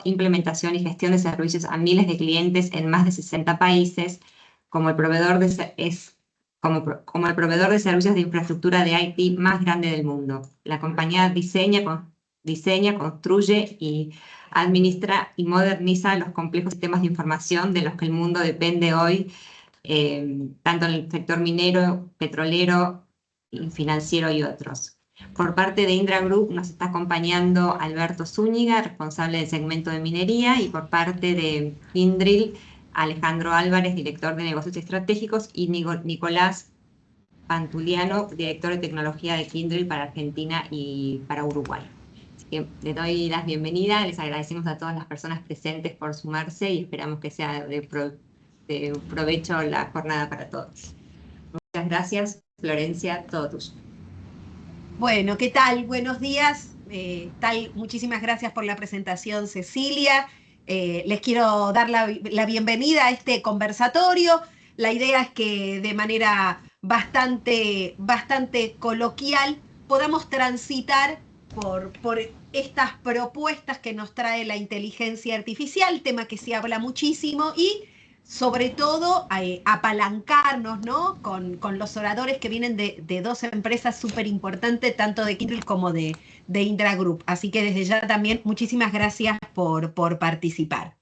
implementación y gestión de servicios a miles de clientes en más de 60 países, como el proveedor como el proveedor de servicios de infraestructura de IT más grande del mundo. La compañía diseña, construye y administra y moderniza los complejos sistemas de información de los que el mundo depende hoy, tanto en el sector minero, petrolero, financiero y otros. Por parte de Indra Group nos está acompañando Alberto Zúñiga, responsable del segmento de minería, y por parte de Kyndryl, Alejandro Álvarez, director de negocios estratégicos, y Nicolás Pantuliano, director de tecnología de Kyndryl para Argentina y para Uruguay. Así que les doy las bienvenidas, les agradecemos a todas las personas presentes por sumarse y esperamos que sea de provecho la jornada para todos. Muchas gracias, Florencia, todo tuyo. Bueno, ¿qué tal? Buenos días. Muchísimas gracias por la presentación, Cecilia. Les quiero dar la bienvenida a este conversatorio. La idea es que de manera bastante coloquial podamos transitar por estas propuestas que nos trae la inteligencia artificial, tema que se habla muchísimo, y sobre todo apalancarnos, ¿no?, con los oradores que vienen de dos empresas súper importantes, tanto de Kyndryl como de Indra Group. Así que desde ya también muchísimas gracias por participar.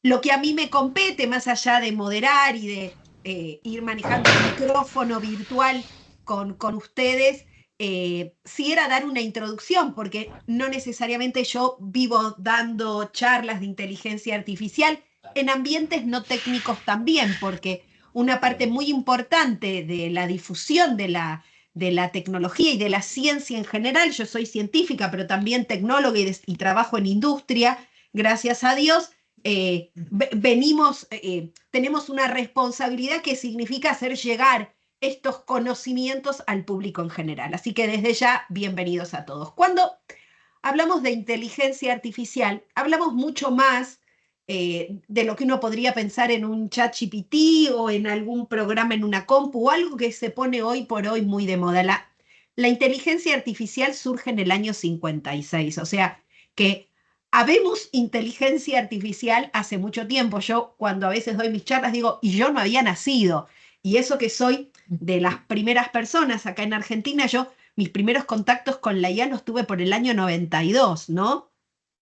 Lo que a mí me compete, más allá de moderar y de ir manejando el micrófono virtual con ustedes, sí era dar una introducción, porque no necesariamente yo vivo dando charlas de inteligencia artificial, en ambientes no técnicos también, porque una parte muy importante de la difusión de la tecnología y de la ciencia en general, yo soy científica, pero también tecnóloga y trabajo en industria, gracias a Dios, tenemos una responsabilidad que significa hacer llegar estos conocimientos al público en general. Así que desde ya, bienvenidos a todos. Cuando hablamos de inteligencia artificial, hablamos mucho más de lo que uno podría pensar en un ChatGPT o en algún programa en una compu o algo que se pone hoy por hoy muy de moda. La inteligencia artificial surge en el año 56, o sea que habemos inteligencia artificial hace mucho tiempo. Yo cuando a veces doy mis charlas digo, y yo no había nacido, y eso que soy de las primeras personas acá en Argentina, mis primeros contactos con la IA los tuve por el año 92, ¿no?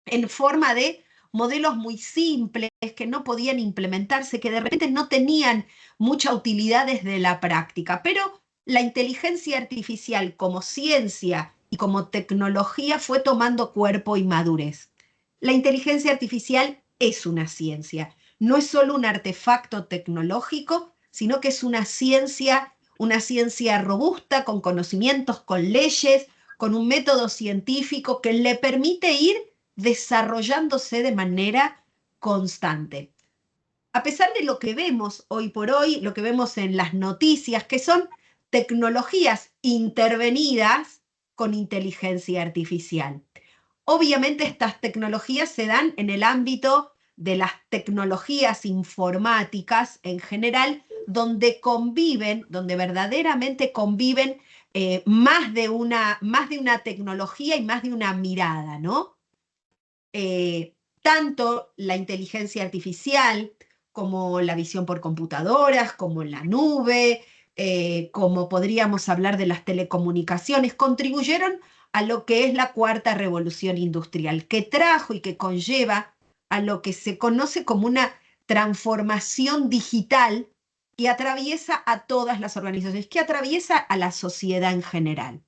En forma de modelos muy simples que no podían implementarse, que de repente no tenían mucha utilidad desde la práctica. Pero la inteligencia artificial como ciencia y como tecnología fue tomando cuerpo y madurez. La inteligencia artificial es una ciencia, no es solo un artefacto tecnológico, sino que es una ciencia robusta, con conocimientos, con leyes, con un método científico que le permite ir desarrollándose de manera constante. A pesar de lo que vemos hoy por hoy, lo que vemos en las noticias, que son tecnologías intervenidas con inteligencia artificial. Obviamente estas tecnologías se dan en el ámbito de las tecnologías informáticas en general, donde verdaderamente conviven más de una tecnología y más de una mirada, ¿no? Tanto la inteligencia artificial como la visión por computadoras, como la nube, como podríamos hablar de las telecomunicaciones, contribuyeron a lo que es la cuarta revolución industrial, que trajo y que conlleva a lo que se conoce como una transformación digital que atraviesa a todas las organizaciones, que atraviesa a la sociedad en general.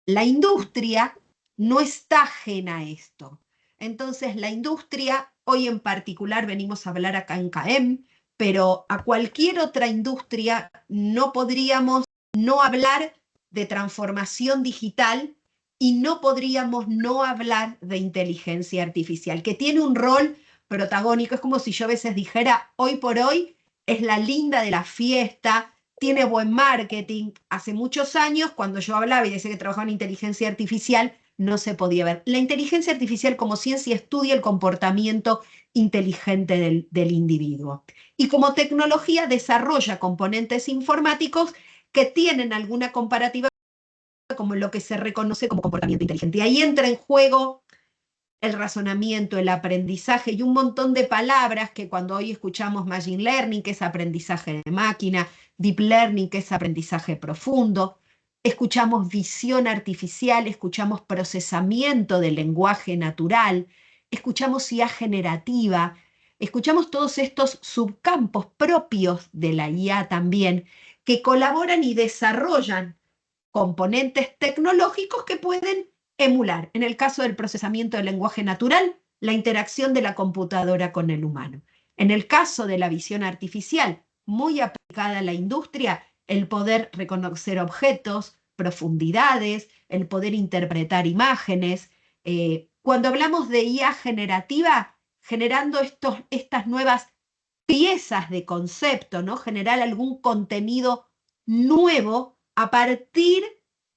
La industria no está ajena a esto. Entonces, la industria, hoy en particular venimos a hablar acá en CAEM, pero a cualquier otra industria no podríamos no hablar de transformación digital y no podríamos no hablar de inteligencia artificial, que tiene un rol protagónico. Es como si yo a veces dijera, hoy por hoy es la linda de la fiesta, tiene buen marketing. Hace muchos años, cuando yo hablaba y decía que trabajaba en inteligencia artificial, no se podía ver. La inteligencia artificial como ciencia estudia el comportamiento inteligente del individuo. Y como tecnología desarrolla componentes informáticos que tienen alguna comparativa como lo que se reconoce como comportamiento inteligente. Y ahí entra en juego el razonamiento, el aprendizaje y un montón de palabras que cuando hoy escuchamos Machine Learning, que es aprendizaje de máquina, Deep Learning, que es aprendizaje profundo, escuchamos visión artificial, escuchamos procesamiento del lenguaje natural, escuchamos IA generativa, escuchamos todos estos subcampos propios de la IA también, que colaboran y desarrollan componentes tecnológicos que pueden emular, en el caso del procesamiento del lenguaje natural, la interacción de la computadora con el humano. En el caso de la visión artificial, muy aplicada a la industria, el poder reconocer objetos, profundidades, el poder interpretar imágenes. Cuando hablamos de IA generativa, generando estas nuevas piezas de concepto, ¿no? Generar algún contenido nuevo a partir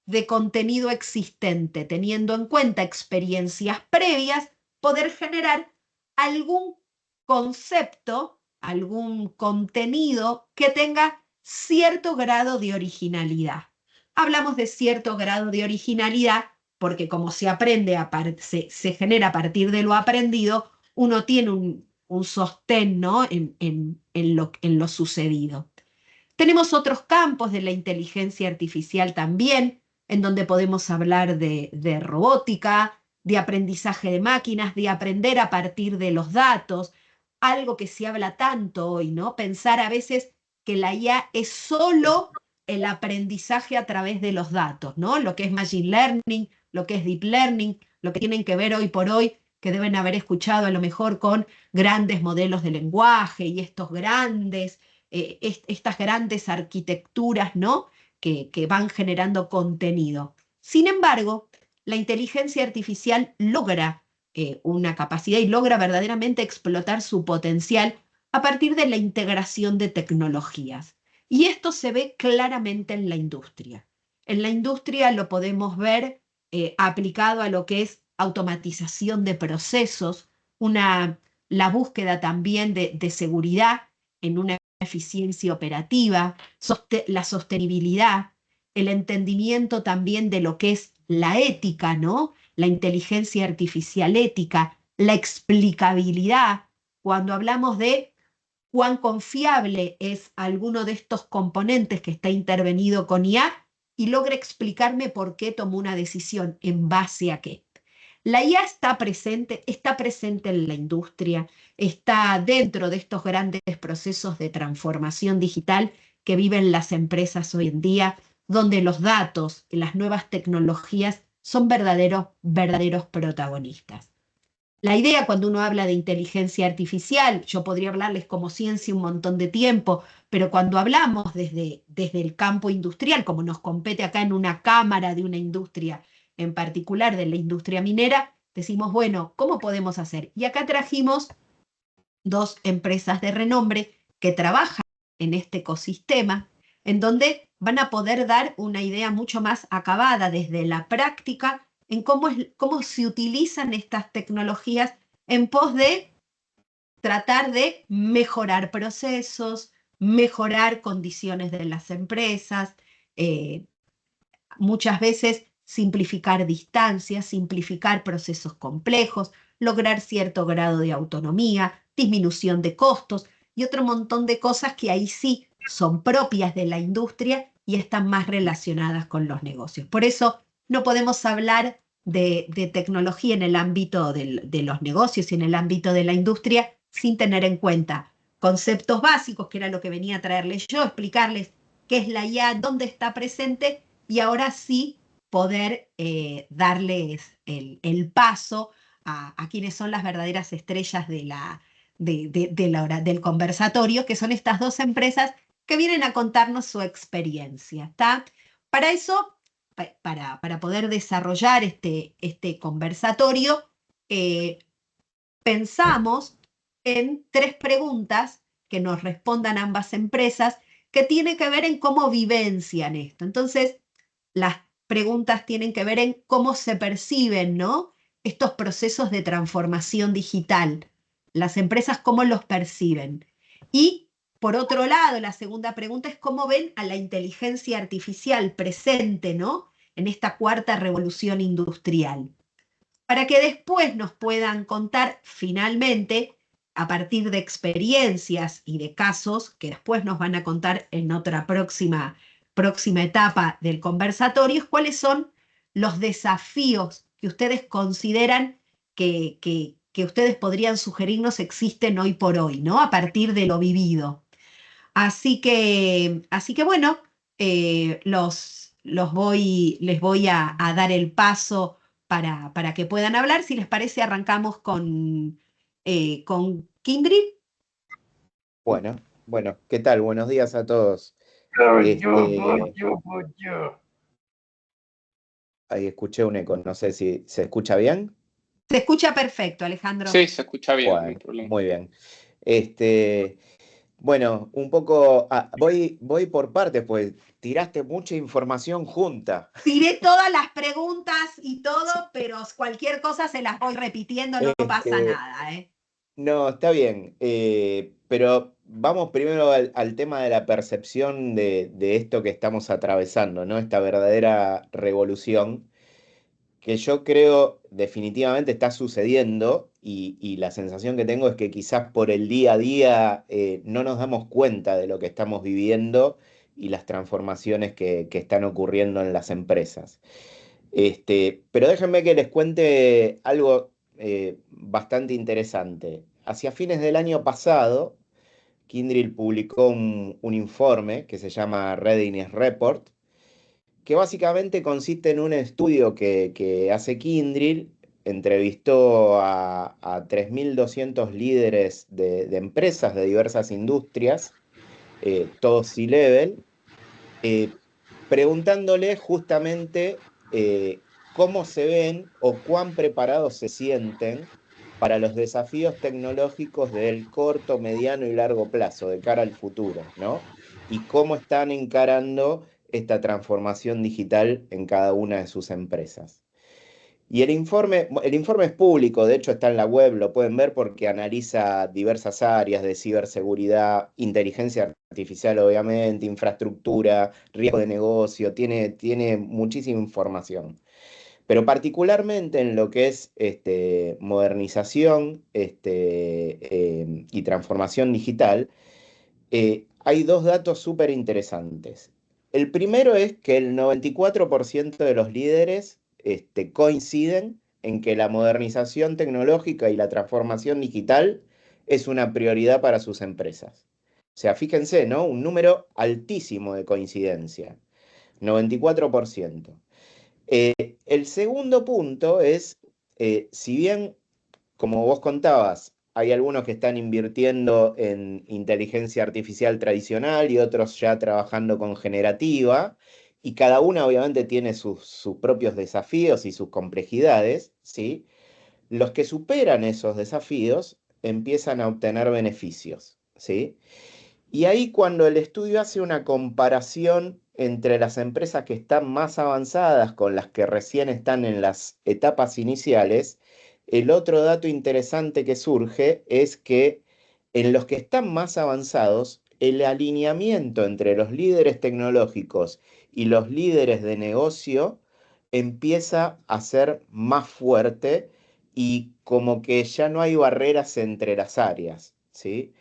de contenido existente, teniendo en cuenta experiencias previas, poder generar algún concepto, algún contenido que tenga cierto grado de originalidad. Hablamos de cierto grado de originalidad porque como se aprende, se genera a partir de lo aprendido, uno tiene un sostén, ¿no? en lo sucedido. Tenemos otros campos de la inteligencia artificial también, en donde podemos hablar de robótica, de aprendizaje de máquinas, de aprender a partir de los datos, algo que se habla tanto hoy, ¿no? Pensar a veces que la IA es solo el aprendizaje a través de los datos, ¿no? Lo que es Machine Learning, lo que es Deep Learning, lo que tienen que ver hoy por hoy, que deben haber escuchado a lo mejor con grandes modelos de lenguaje y estos grandes estas grandes arquitecturas, ¿no? que van generando contenido. Sin embargo, la inteligencia artificial logra una capacidad y logra verdaderamente explotar su potencial a partir de la integración de tecnologías. Y esto se ve claramente en la industria. En la industria lo podemos ver aplicado a lo que es automatización de procesos, la búsqueda también de seguridad en una eficiencia operativa, la sostenibilidad, el entendimiento también de lo que es la ética, ¿no? La inteligencia artificial ética, la explicabilidad, cuando hablamos de cuán confiable es alguno de estos componentes que está intervenido con IA y logra explicarme por qué tomó una decisión, en base a qué. La IA está presente en la industria, está dentro de estos grandes procesos de transformación digital que viven las empresas hoy en día, donde los datos y las nuevas tecnologías son verdaderos protagonistas. La idea cuando uno habla de inteligencia artificial, yo podría hablarles como ciencia un montón de tiempo, pero cuando hablamos desde el campo industrial, como nos compete acá en una cámara de una industria, en particular de la industria minera, decimos, bueno, ¿cómo podemos hacer? Y acá trajimos dos empresas de renombre que trabajan en este ecosistema, en donde van a poder dar una idea mucho más acabada desde la práctica en cómo se utilizan estas tecnologías en pos de tratar de mejorar procesos, mejorar condiciones de las empresas, muchas veces simplificar distancias, simplificar procesos complejos, lograr cierto grado de autonomía, disminución de costos y otro montón de cosas que ahí sí son propias de la industria y están más relacionadas con los negocios. Por eso no podemos hablar de tecnología en el ámbito de los negocios y en el ámbito de la industria sin tener en cuenta conceptos básicos, que era lo que venía a traerles yo, explicarles qué es la IA, dónde está presente y ahora sí poder darles el paso a quienes son las verdaderas estrellas del conversatorio, que son estas dos empresas que vienen a contarnos su experiencia. ¿Está? Para eso, para poder desarrollar este conversatorio, pensamos en 3 preguntas que nos respondan ambas empresas que tienen que ver en cómo vivencian esto. Entonces, las preguntas tienen que ver en cómo se perciben, ¿no? Estos procesos de transformación digital. Las empresas, ¿cómo los perciben? Y, por otro lado, la segunda pregunta es cómo ven a la inteligencia artificial presente, ¿no? En esta 4ª revolución industrial. para que después nos puedan contar finalmente, a partir de experiencias y de casos que después nos van a contar en otra próxima etapa del conversatorio, cuáles son los desafíos que ustedes consideran que ustedes podrían sugerirnos existen hoy por hoy, ¿no? A partir de lo vivido. Así que bueno, les voy a dar el paso para que puedan hablar. Si les parece, arrancamos con Kindred. Bueno, bueno, ¿qué tal? Buenos días a todos. Ahí escuché un eco, no sé si se escucha bien. Se escucha perfecto, Alejandro. Sí, se escucha bien, no hay Bueno, problema. muy bien. Bueno, un poco, voy por partes, pues tiraste mucha información junta. Tiré todas las preguntas y todo, pero cualquier cosa se las voy repitiendo, no pasa nada, ¿eh? No, está bien, pero vamos primero al tema de la percepción de esto que estamos atravesando, ¿no? Esta verdadera revolución que yo creo definitivamente está sucediendo y la sensación que tengo es que quizás por el día a día no nos damos cuenta de lo que estamos viviendo y las transformaciones que están ocurriendo en las empresas. Pero déjenme que les cuente algo bastante interesante. Hacia fines del año pasado, Kyndryl publicó un informe que se llama Readiness Report, que básicamente consiste en un estudio que hace Kyndryl. Entrevistó a 3.200 líderes de empresas de diversas industrias, todos C-level, preguntándole justamente cómo se ven o cuán preparados se sienten para los desafíos tecnológicos del corto, mediano y largo plazo, de cara al futuro, ¿no? Y cómo están encarando esta transformación digital en cada una de sus empresas. Y el informe es público, de hecho está en la web, lo pueden ver porque analiza diversas áreas de ciberseguridad, inteligencia artificial obviamente, infraestructura, riesgo de negocio, tiene muchísima información. Pero particularmente en lo que es modernización y transformación digital, hay dos datos súper interesantes. El primero es que el 94% de los líderes coinciden en que la modernización tecnológica y la transformación digital es una prioridad para sus empresas. O sea, fíjense, ¿no? Un número altísimo de coincidencia, 94%. El segundo punto es, si bien, como vos contabas, hay algunos que están invirtiendo en inteligencia artificial tradicional y otros ya trabajando con generativa, y cada una obviamente tiene sus propios desafíos y sus complejidades, ¿sí? Los que superan esos desafíos empiezan a obtener beneficios, ¿sí? Y ahí cuando el estudio hace una comparación entre las empresas que están más avanzadas con las que recién están en las etapas iniciales, el otro dato interesante que surge es que en los que están más avanzados, el alineamiento entre los líderes tecnológicos y los líderes de negocio empieza a ser más fuerte y como que ya no hay barreras entre las áreas, ¿sí?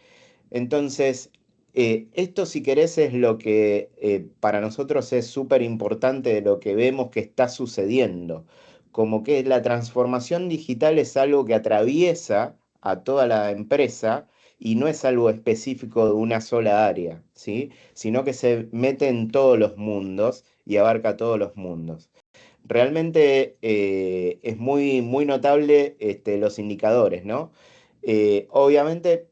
Entonces, esto si querés es lo que para nosotros es súper importante de lo que vemos que está sucediendo. Como que la transformación digital es algo que atraviesa a toda la empresa y no es algo específico de una sola área, ¿sí? Sino que se mete en todos los mundos y abarca todos los mundos. Realmente es muy, muy notable los indicadores, ¿no? Obviamente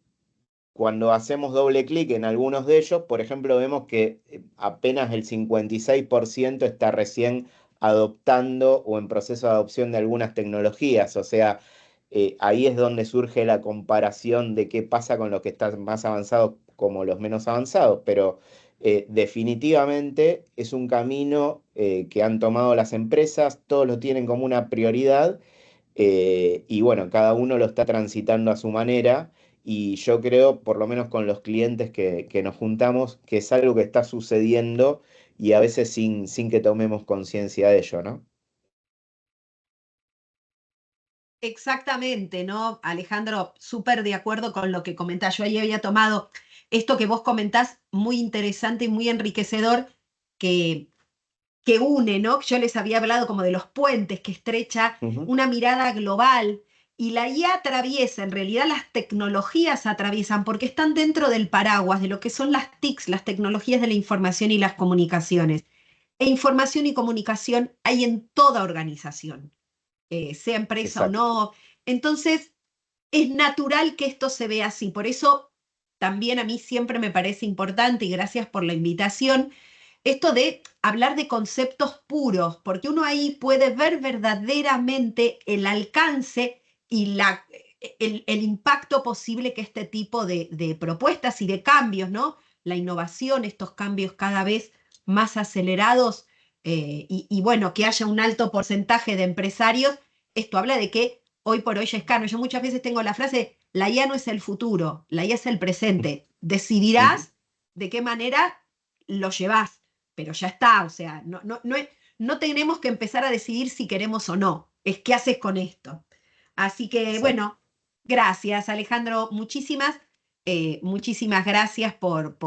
cuando hacemos doble clic en algunos de ellos, por ejemplo, vemos que apenas el 56% está recién adoptando o en proceso de adopción de algunas tecnologías. O sea, ahí es donde surge la comparación de qué pasa con los que están más avanzados como los menos avanzados. Pero definitivamente es un camino que han tomado las empresas, todos lo tienen como una prioridad y bueno, cada uno lo está transitando a su manera y yo creo, por lo menos con los clientes que nos juntamos, que es algo que está sucediendo y a veces sin que tomemos conciencia de ello, ¿no? Exactamente, ¿no? Alejandro, súper de acuerdo con lo que comentás. Yo ahí había tomado esto que vos comentás, muy interesante y muy enriquecedor, que, que une, ¿no? Yo les había hablado como de los puentes que estrecha Ujú. una mirada global y la IA atraviesa, en realidad las tecnologías atraviesan porque están dentro del paraguas de lo que son las TICs, las tecnologías de la información y las comunicaciones. E información y comunicación hay en toda organización, sea empresa o Exacto. no. Entonces, es natural que esto se vea así. Por eso también a mí siempre me parece importante, y gracias por la invitación, esto de hablar de conceptos puros, porque uno ahí puede ver verdaderamente el alcance y el impacto posible que este tipo de propuestas y de cambios, ¿no? La innovación, estos cambios cada vez más acelerados, y bueno, que haya un alto porcentaje de empresarios, esto habla de que hoy por hoy ya es caro. Yo muchas veces tengo la frase, la IA no es el futuro, la IA es el presente. Ujú. Decidirás de qué manera lo llevas, pero ya está, o sea, no tenemos que empezar a decidir si queremos o no, es qué haces con esto. Así que, Exacto. bueno, gracias Alejandro, muchísimas gracias por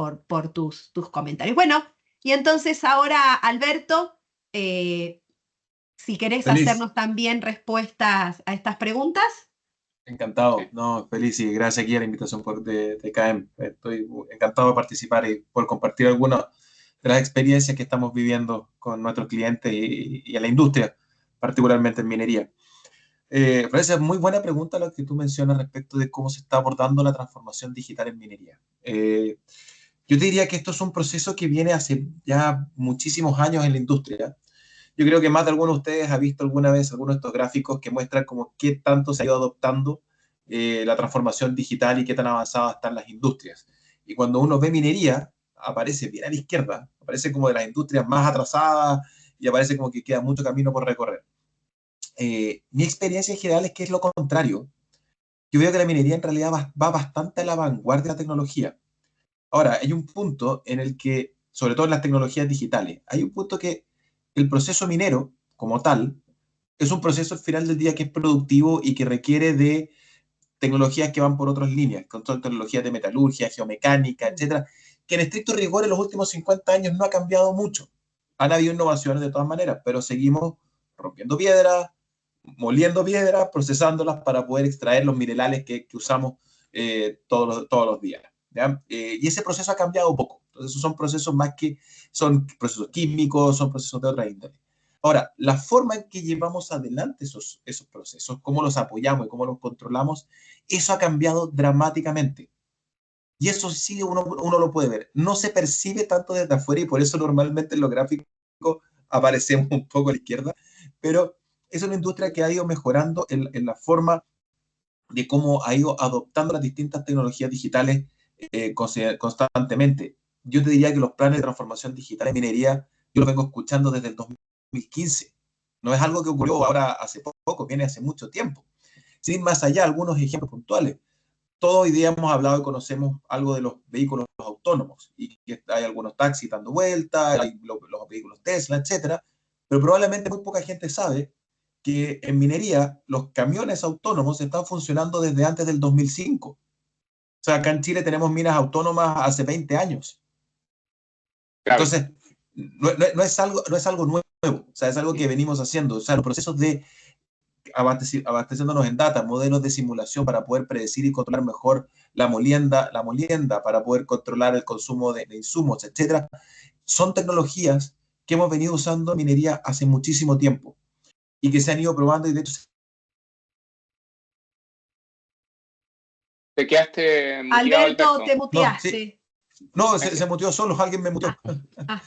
tus comentarios. Bueno, y entonces ahora, Alberto, si querés Feliz, hacernos también respuestas a estas preguntas. encantado, no, feliz y gracias aquí a la invitación de KM. Estoy encantado de participar y por compartir algunas de las experiencias que estamos viviendo con nuestros clientes y en la industria, particularmente en minería. Parece muy buena pregunta lo que tú mencionas respecto de cómo se está abordando la transformación digital en minería. Yo te diría que esto es un proceso que viene hace ya muchísimos años en la industria. Yo creo que más de alguno de ustedes ha visto alguna vez algunos de estos gráficos que muestran como qué tanto se ha ido adoptando la transformación digital y qué tan avanzadas están las industrias. Y cuando uno ve minería, aparece bien a la izquierda, aparece como de las industrias más atrasadas y aparece como que queda mucho camino por recorrer. Mi experiencia en general es que es lo contrario. Yo veo que la minería en realidad va bastante a la vanguardia de la tecnología. Ahora, hay un punto en el que, sobre todo en las tecnologías digitales, hay un punto que el proceso minero, como tal, es un proceso al final del día que es productivo y que requiere de tecnologías que van por otras líneas, con son tecnologías de metalurgia, geomecánica, etcétera, que en estricto rigor en los últimos 50 años no ha cambiado mucho. Han habido innovaciones de todas maneras, pero seguimos rompiendo piedras, moliendo piedras, procesándolas para poder extraer los minerales que usamos todos los días. Y ese proceso ha cambiado poco. Entonces, esos son procesos más que, son procesos químicos, son procesos de otra índole. Ahora, la forma en que llevamos adelante esos procesos, cómo los apoyamos y cómo los controlamos, eso ha cambiado dramáticamente. Y eso sí uno lo puede ver. No se percibe tanto desde afuera y por eso normalmente en los gráficos aparecemos un poco a la izquierda, pero es una industria que ha ido mejorando en la forma de cómo ha ido adoptando las distintas tecnologías digitales constantemente. Yo te diría que los planes de transformación digital en minería, yo los vengo escuchando desde el 2015. No es algo que ocurrió ahora hace poco, viene hace mucho tiempo. Sin más allá, algunos ejemplos puntuales. Todos hoy día hemos hablado y conocemos algo de los vehículos autónomos y que hay algunos taxis dando vueltas, hay los vehículos Tesla, etcétera, pero probablemente muy poca gente sabe que en minería los camiones autónomos están funcionando desde antes del 2005. O sea, acá en Chile tenemos minas autónomas hace 20 años. Claro. Entonces, no es algo nuevo, o sea, es algo que venimos haciendo. O sea, los procesos de abasteciéndonos en data, modelos de simulación para poder predecir y controlar mejor la molienda para poder controlar el consumo de insumos, etcétera, son tecnologías que hemos venido usando en minería hace muchísimo tiempo y que se han ido probando y de hecho... Te quedaste muteado, Alberto, Alberto. te No, sí, muteaste. no, se muteó solo, alguien me muteó. Ah, ah.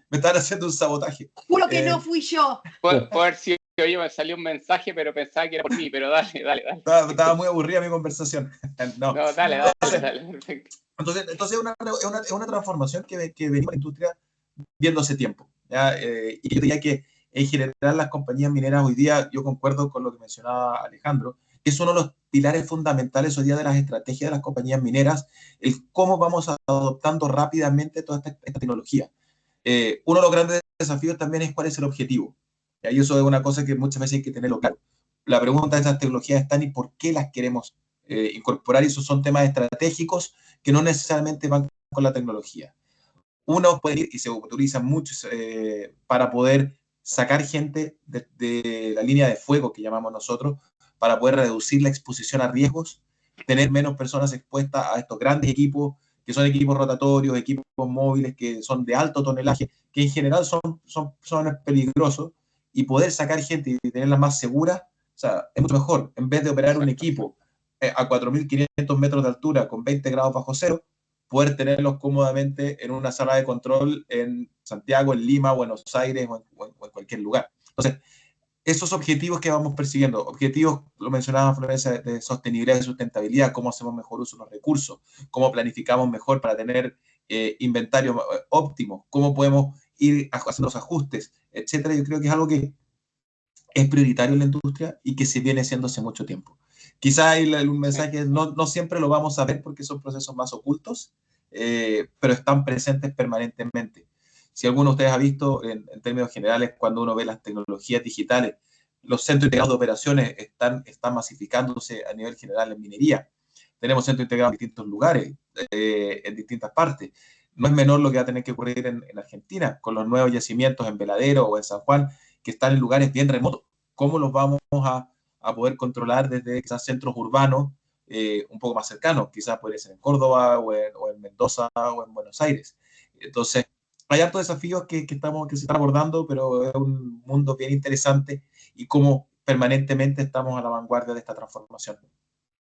Me están haciendo un sabotaje. Juro que no fui yo. Puede haber sido yo, me salió un mensaje, pero pensaba que era por mí, pero dale. Estaba muy aburrida mi conversación. No. No, dale, perfecto. Entonces es una transformación que venimos en la industria viendo hace tiempo. ¿Ya? Y yo diría que en general las compañías mineras hoy día, yo concuerdo con lo que mencionaba Alejandro, que es uno de los pilares fundamentales hoy día de las estrategias de las compañías mineras, el cómo vamos adoptando rápidamente toda esta tecnología. Uno de los grandes desafíos también es cuál es el objetivo. Y eso es una cosa que muchas veces hay que tenerlo claro. la pregunta de estas tecnologías están y por qué las queremos incorporar, y esos son temas estratégicos que no necesariamente van con la tecnología. Uno puede ir y se utiliza mucho para poder sacar gente de la línea de fuego que llamamos nosotros, para poder reducir la exposición a riesgos, tener menos personas expuestas a estos grandes equipos, que son equipos rotatorios, equipos móviles que son de alto tonelaje, que en general son peligrosos, y poder sacar gente y tenerla más segura, o sea, es mucho mejor. En vez de operar un equipo a 4.500 metros de altura con 20 grados bajo cero, poder tenerlos cómodamente en una sala de control en Santiago, en Lima, Buenos Aires o en cualquier lugar. Entonces, esos objetivos que vamos persiguiendo, objetivos, lo mencionaba Florencia, de sostenibilidad y sustentabilidad, cómo hacemos mejor uso de los recursos, cómo planificamos mejor para tener inventario óptimo, cómo podemos ir haciendo los ajustes, etcétera. Yo creo que es algo que es prioritario en la industria y que se viene haciendo hace mucho tiempo. Quizá hay un mensaje, no siempre lo vamos a ver porque son procesos más ocultos, pero están presentes permanentemente. Si alguno de ustedes ha visto, en términos generales, cuando uno ve las tecnologías digitales, los centros integrados de operaciones están masificándose a nivel general en minería. Tenemos centros integrados en distintos lugares, en distintas partes. No es menor lo que va a tener que ocurrir en Argentina, con los nuevos yacimientos en Veladero o en San Juan, que están en lugares bien remotos. ¿Cómo los vamos a poder controlar desde quizás centros urbanos un poco más cercanos? Quizás puede ser en Córdoba o en Mendoza o en Buenos Aires. Entonces, hay hartos desafíos que se están abordando, pero es un mundo bien interesante y cómo permanentemente estamos a la vanguardia de esta transformación.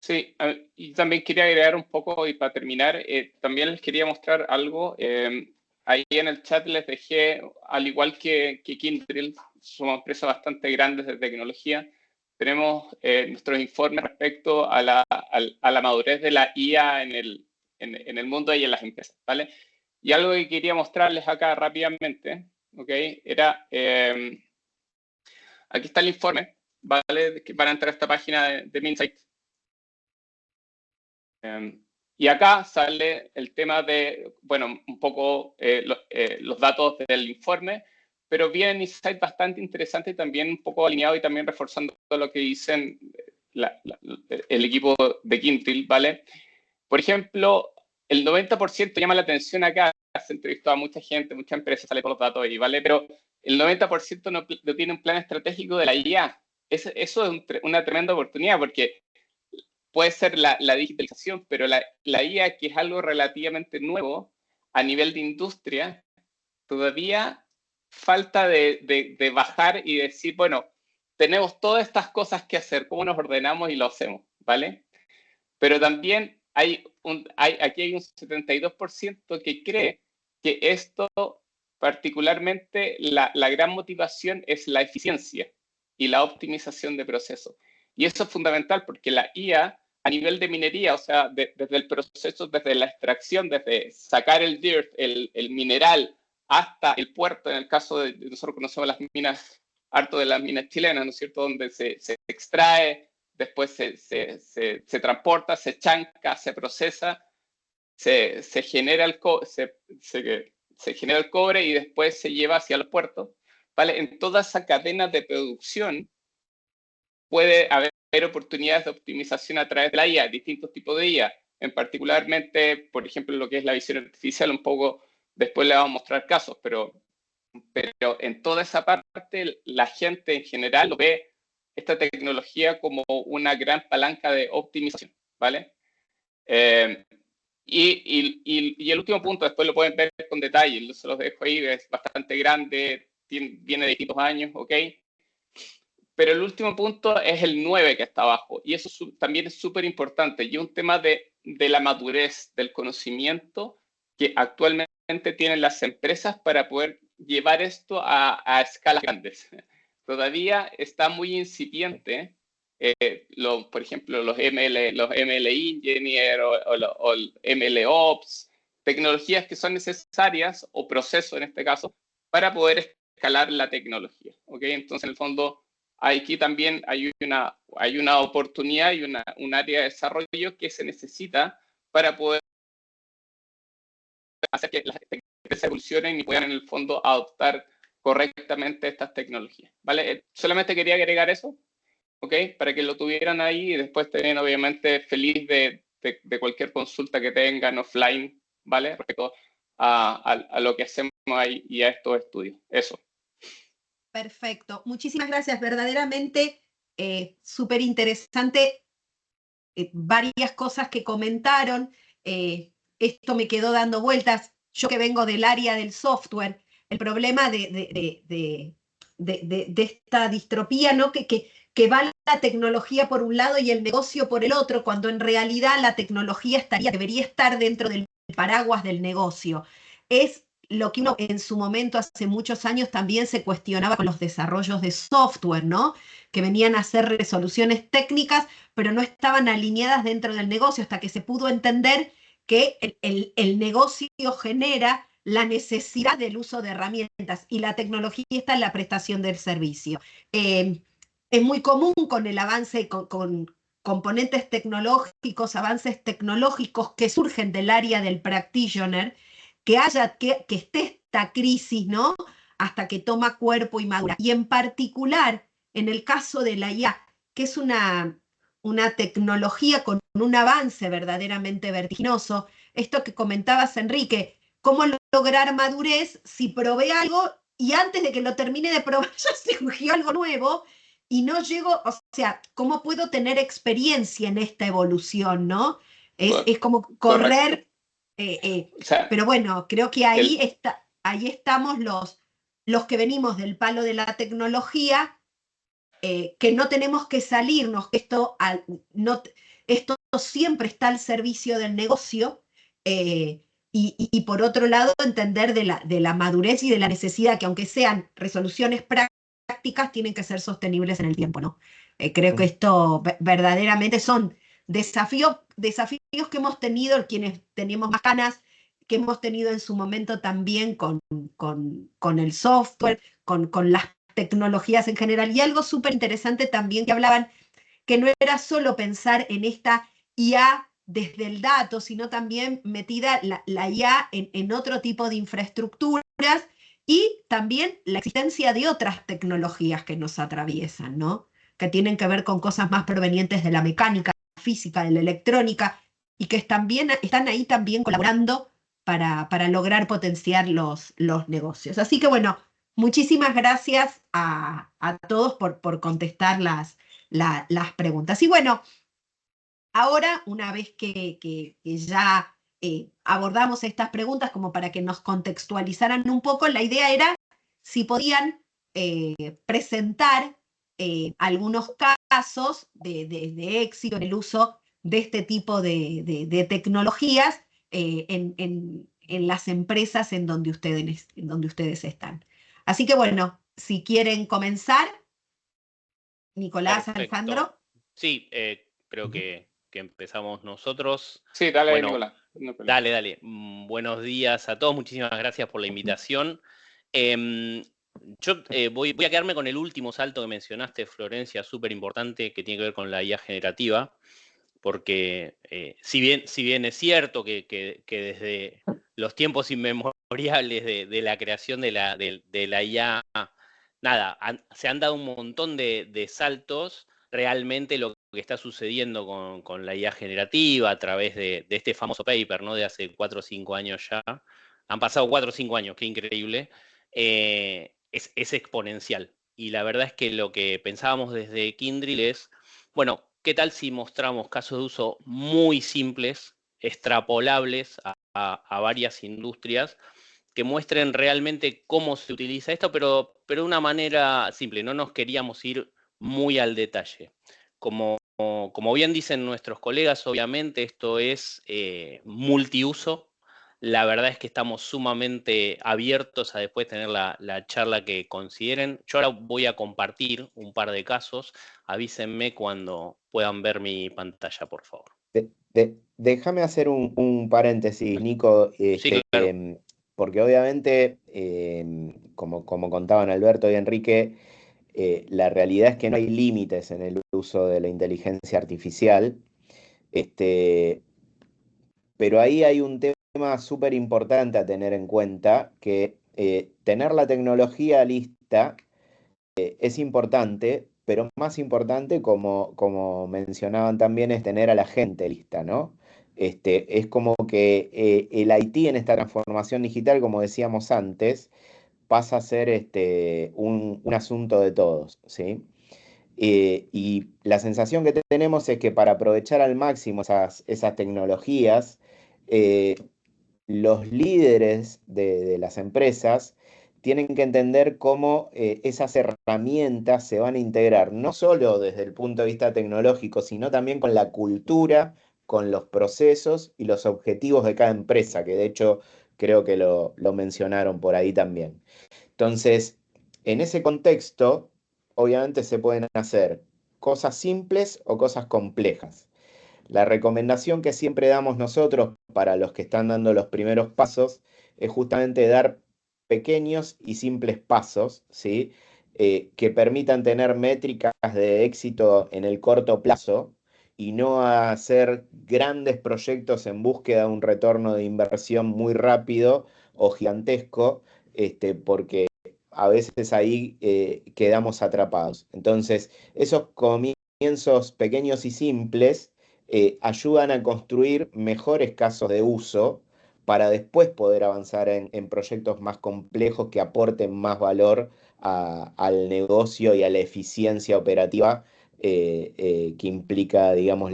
Sí, y también quería agregar un poco, y para terminar, también les quería mostrar algo. Ahí en el chat les dejé, al igual que Kyndryl, somos empresas bastante grandes de tecnología, tenemos nuestros informes respecto a la madurez de la IA en el mundo y en las empresas, ¿vale? Y algo que quería mostrarles acá rápidamente, ¿ok? Era, aquí está el informe, ¿vale? Que van a entrar a esta página de Minsight. Y acá sale el tema de, bueno, un poco los datos del informe, pero viene insight bastante interesante y también un poco alineado y también reforzando todo lo que dicen el equipo de Kyndryl, ¿vale? Por ejemplo, el 90% llama la atención acá, se entrevistó a mucha gente, muchas empresas, sale por los datos ahí, ¿vale? Pero el 90% no tiene un plan estratégico de la IA. Eso es una tremenda oportunidad porque puede ser la digitalización, pero la IA, que es algo relativamente nuevo a nivel de industria, todavía falta de bajar y decir, bueno, tenemos todas estas cosas que hacer, ¿cómo nos ordenamos y lo hacemos? ¿Vale? Pero también aquí hay un 72% que cree que esto, particularmente, la gran motivación es la eficiencia y la optimización de procesos. Y eso es fundamental porque la IA, a nivel de minería, o sea, desde el proceso, desde la extracción, desde sacar el dirt, el mineral, hasta el puerto, en el caso de nosotros conocemos las minas, harto de las minas chilenas, ¿no es cierto?, donde se extrae, después se transporta, se chanca, se procesa, se genera se genera el cobre y después se lleva hacia el puerto, ¿vale? En toda esa cadena de producción puede haber oportunidades de optimización a través de la IA, distintos tipos de IA, en particularmente, por ejemplo, lo que es la visión artificial, un poco, después le vamos a mostrar casos, pero en toda esa parte la gente en general lo ve esta tecnología como una gran palanca de optimización, ¿vale? Y el último punto, después lo pueden ver con detalle, se los dejo ahí, es bastante grande, viene de distintos años, ¿ok? Pero el último punto es el 9 que está abajo, y eso también es súper importante, y un tema de la madurez, del conocimiento que actualmente tienen las empresas para poder llevar esto a escalas grandes. Todavía está muy incipiente, por ejemplo, los ML Engineer o el ML Ops, tecnologías que son necesarias, o procesos en este caso, para poder escalar la tecnología. ¿Okay? Entonces, en el fondo, aquí también hay una oportunidad y un área de desarrollo que se necesita para poder hacer que las empresas evolucionen y puedan en el fondo adoptar correctamente estas tecnologías. ¿Vale? Solamente quería agregar eso ¿ok? Para que lo tuvieran ahí y después estén obviamente feliz de cualquier consulta que tengan offline, ¿vale? Respecto a lo que hacemos ahí y a estos estudios. Eso. Perfecto. Muchísimas gracias. Verdaderamente súper interesante. Varias cosas que comentaron. Esto me quedó dando vueltas. Yo que vengo del área del software, el problema de esta distropía, ¿no? Que va la tecnología por un lado y el negocio por el otro, cuando en realidad la tecnología debería estar dentro del paraguas del negocio. Es lo que uno en su momento, hace muchos años, también se cuestionaba con los desarrollos de software, ¿no? Que venían a hacer resoluciones técnicas, pero no estaban alineadas dentro del negocio, hasta que se pudo entender que el negocio genera la necesidad del uso de herramientas y la tecnología está en la prestación del servicio. Es muy común con el avance, con componentes tecnológicos, avances tecnológicos que surgen del área del practitioner, que esté esta crisis, ¿no? Hasta que toma cuerpo y madura. Y en particular, en el caso de la IA, que es una tecnología con un avance verdaderamente vertiginoso, esto que comentabas, Enrique, cómo lograr madurez si probé algo y antes de que lo termine de probar ya surgió algo nuevo y no llego, o sea, ¿cómo puedo tener experiencia en esta evolución, no? Es como correr, O sea, pero bueno, creo que ahí estamos los que venimos del palo de la tecnología, que no tenemos que salirnos, que esto siempre está al servicio del negocio, y por otro lado entender de la madurez y de la necesidad que aunque sean resoluciones prácticas, tienen que ser sostenibles en el tiempo, ¿no? Creo que esto verdaderamente son desafíos que hemos tenido, quienes tenemos más ganas, que hemos tenido en su momento también con el software, con las tecnologías en general. Y algo súper interesante también que hablaban, que no era solo pensar en esta IA desde el dato, sino también metida la IA en otro tipo de infraestructuras y también la existencia de otras tecnologías que nos atraviesan, ¿no? Que tienen que ver con cosas más provenientes de la mecánica, física, de la electrónica, y que están ahí también colaborando para lograr potenciar los negocios. Así que bueno, muchísimas gracias a todos por contestar las preguntas. Y bueno, ahora, una vez que ya abordamos estas preguntas como para que nos contextualizaran un poco, la idea era si podían presentar algunos casos de éxito en el uso de este tipo de tecnologías en las empresas en donde ustedes están. Así que bueno, si quieren comenzar, Nicolás, Perfecto. Alejandro. Sí, creo que empezamos nosotros. Sí, dale, Bueno, Nicolás. No problema. dale. Buenos días a todos. Muchísimas gracias por la invitación. Yo voy a quedarme con el último salto que mencionaste, Florencia, súper importante, que tiene que ver con la IA generativa, porque si bien es cierto que desde los tiempos inmemoriales de la creación de la IA, nada, se han dado un montón de saltos. Realmente lo que está sucediendo con la IA generativa a través de este famoso paper, ¿no? De hace 4 o 5 años ya. Han pasado 4 o 5 años, qué increíble. Es exponencial. Y la verdad es que lo que pensábamos desde Kyndryl es, bueno, ¿qué tal si mostramos casos de uso muy simples, extrapolables a varias industrias, que muestren realmente cómo se utiliza esto, pero de una manera simple? No nos queríamos ir muy al detalle. Como bien dicen nuestros colegas, obviamente esto es multiuso. La verdad es que estamos sumamente abiertos a después tener la charla que consideren. Yo ahora voy a compartir un par de casos. Avísenme cuando puedan ver mi pantalla, por favor. Déjame hacer un paréntesis, Nico, Sí, claro. porque obviamente, como contaban Alberto y Enrique, la realidad es que no hay límites en el uso de la inteligencia artificial, pero ahí hay un tema súper importante a tener en cuenta, que tener la tecnología lista es importante, pero más importante, como mencionaban también, es tener a la gente lista, ¿no? Es como que el IT en esta transformación digital, como decíamos antes, pasa a ser un asunto de todos, ¿sí? Y la sensación que tenemos es que para aprovechar al máximo esas tecnologías, eh, los líderes de las empresas tienen que entender cómo esas herramientas se van a integrar, no solo desde el punto de vista tecnológico, sino también con la cultura, con los procesos y los objetivos de cada empresa, que de hecho creo que lo mencionaron por ahí también. Entonces, en ese contexto, obviamente se pueden hacer cosas simples o cosas complejas. La recomendación que siempre damos nosotros para los que están dando los primeros pasos es justamente dar pequeños y simples pasos, ¿sí? Que permitan tener métricas de éxito en el corto plazo y no hacer grandes proyectos en búsqueda de un retorno de inversión muy rápido o gigantesco, porque a veces ahí quedamos atrapados. Entonces, esos comienzos pequeños y simples ayudan a construir mejores casos de uso para después poder avanzar en proyectos más complejos que aporten más valor al negocio y a la eficiencia operativa que implica, digamos,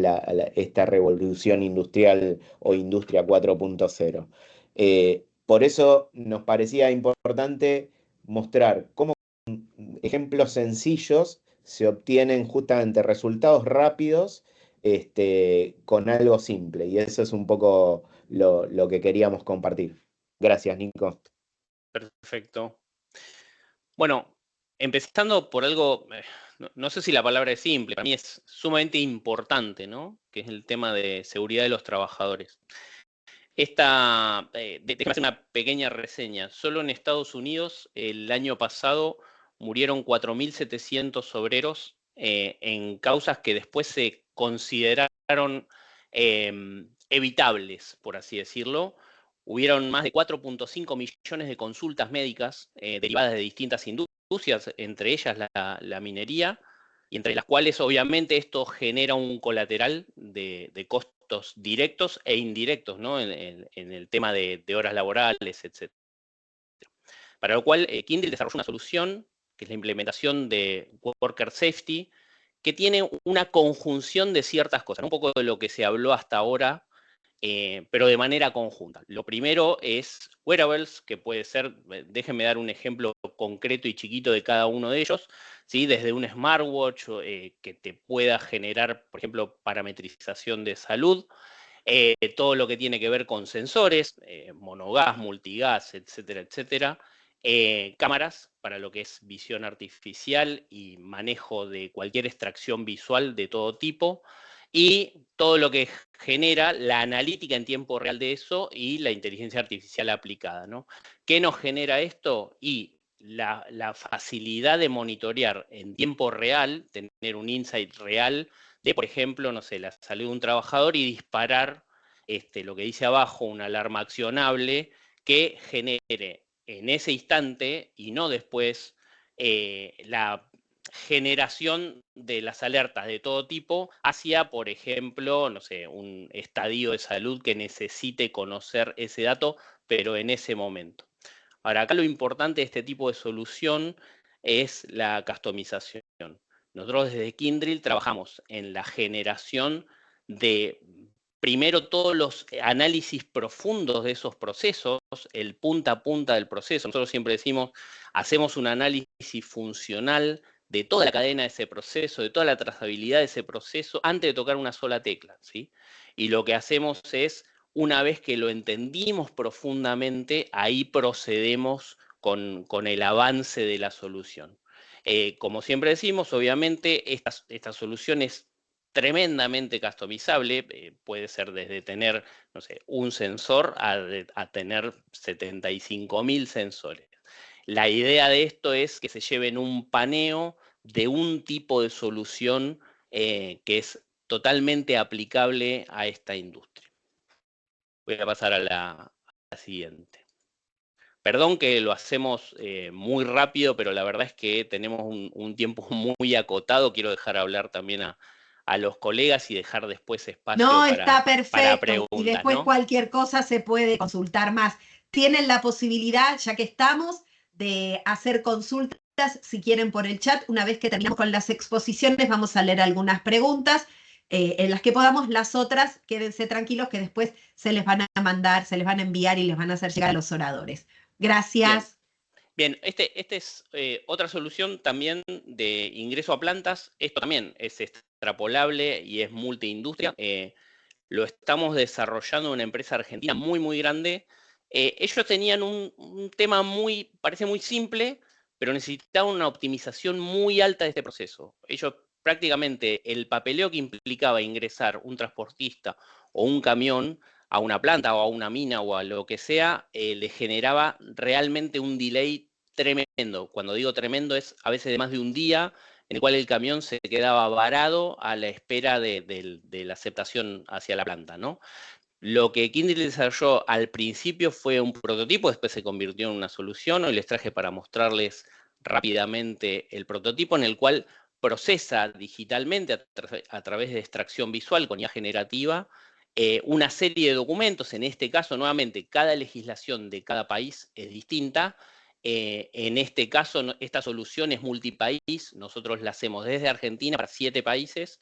esta revolución industrial o industria 4.0. Por eso nos parecía importante mostrar cómo ejemplos sencillos se obtienen justamente resultados rápidos con algo simple. Y eso es un poco lo que queríamos compartir. Gracias, Nico. Perfecto. Bueno, empezando por algo, no sé si la palabra es simple, para mí es sumamente importante, ¿no? Que es el tema de seguridad de los trabajadores. Déjame hacer una pequeña reseña. Solo en Estados Unidos el año pasado murieron 4.700 obreros en causas que después se consideraron evitables, por así decirlo. Hubieron más de 4.5 millones de consultas médicas derivadas de distintas industrias, entre ellas la minería, y entre las cuales obviamente esto genera un colateral de costos directos e indirectos, ¿no? en el tema de horas laborales, etc. Para lo cual, Kyndryl desarrolló una solución, que es la implementación de Worker Safety, que tiene una conjunción de ciertas cosas, un poco de lo que se habló hasta ahora, pero de manera conjunta. Lo primero es wearables, que puede ser, déjenme dar un ejemplo concreto y chiquito de cada uno de ellos, ¿sí? Desde un smartwatch que te pueda generar, por ejemplo, parametrización de salud, todo lo que tiene que ver con sensores, monogas, multigas, etcétera, etcétera. Cámaras para lo que es visión artificial y manejo de cualquier extracción visual de todo tipo, y todo lo que genera la analítica en tiempo real de eso y la inteligencia artificial aplicada, ¿no? ¿Qué nos genera esto? Y la facilidad de monitorear en tiempo real, tener un insight real de, por ejemplo, no sé, la salud de un trabajador y disparar lo que dice abajo, una alarma accionable que genere en ese instante y no después la generación de las alertas de todo tipo hacia, por ejemplo, no sé, un estadio de salud que necesite conocer ese dato, pero en ese momento. Ahora, acá lo importante de este tipo de solución es la customización. Nosotros desde Kyndryl trabajamos en la generación de, primero, todos los análisis profundos de esos procesos, el punta a punta del proceso. Nosotros siempre decimos, hacemos un análisis funcional de toda la cadena de ese proceso, de toda la trazabilidad de ese proceso, antes de tocar una sola tecla, ¿sí? Y lo que hacemos es, una vez que lo entendimos profundamente, ahí procedemos con el avance de la solución. Como siempre decimos, obviamente esta solución es tremendamente customizable, puede ser desde tener, no sé, un sensor a tener 75.000 sensores. La idea de esto es que se lleven un paneo de un tipo de solución que es totalmente aplicable a esta industria. Voy a pasar a la siguiente. Perdón que lo hacemos muy rápido, pero la verdad es que tenemos un tiempo muy acotado. Quiero dejar hablar también a los colegas y dejar después espacio No, está para perfecto. Y preguntas, después ¿no? cualquier cosa se puede consultar más. Tienen la posibilidad, ya que estamos, de hacer consultas si quieren por el chat. Una vez que terminamos con las exposiciones, vamos a leer algunas preguntas. En las que podamos, las otras, quédense tranquilos que después se les van a mandar, se les van a enviar y les van a hacer llegar a los oradores. Gracias. Bien, este es otra solución también de ingreso a plantas. Esto también es extrapolable y es multiindustria. Lo estamos desarrollando en una empresa argentina muy grande. Ellos tenían un tema parece muy simple, pero necesitaban una optimización muy alta de este proceso. Ellos prácticamente el papeleo que implicaba ingresar un transportista o un camión a una planta o a una mina o a lo que sea, le generaba realmente un delay tremendo. Cuando digo tremendo es a veces de más de un día, en el cual el camión se quedaba varado a la espera de la aceptación hacia la planta, ¿no? Lo que Kyndryl desarrolló al principio fue un prototipo, después se convirtió en una solución. Hoy les traje para mostrarles rápidamente el prototipo, en el cual procesa digitalmente a través de extracción visual con IA generativa una serie de documentos. En este caso, nuevamente, cada legislación de cada país es distinta. En este caso, esta solución es multipaís. Nosotros la hacemos desde Argentina para 7 países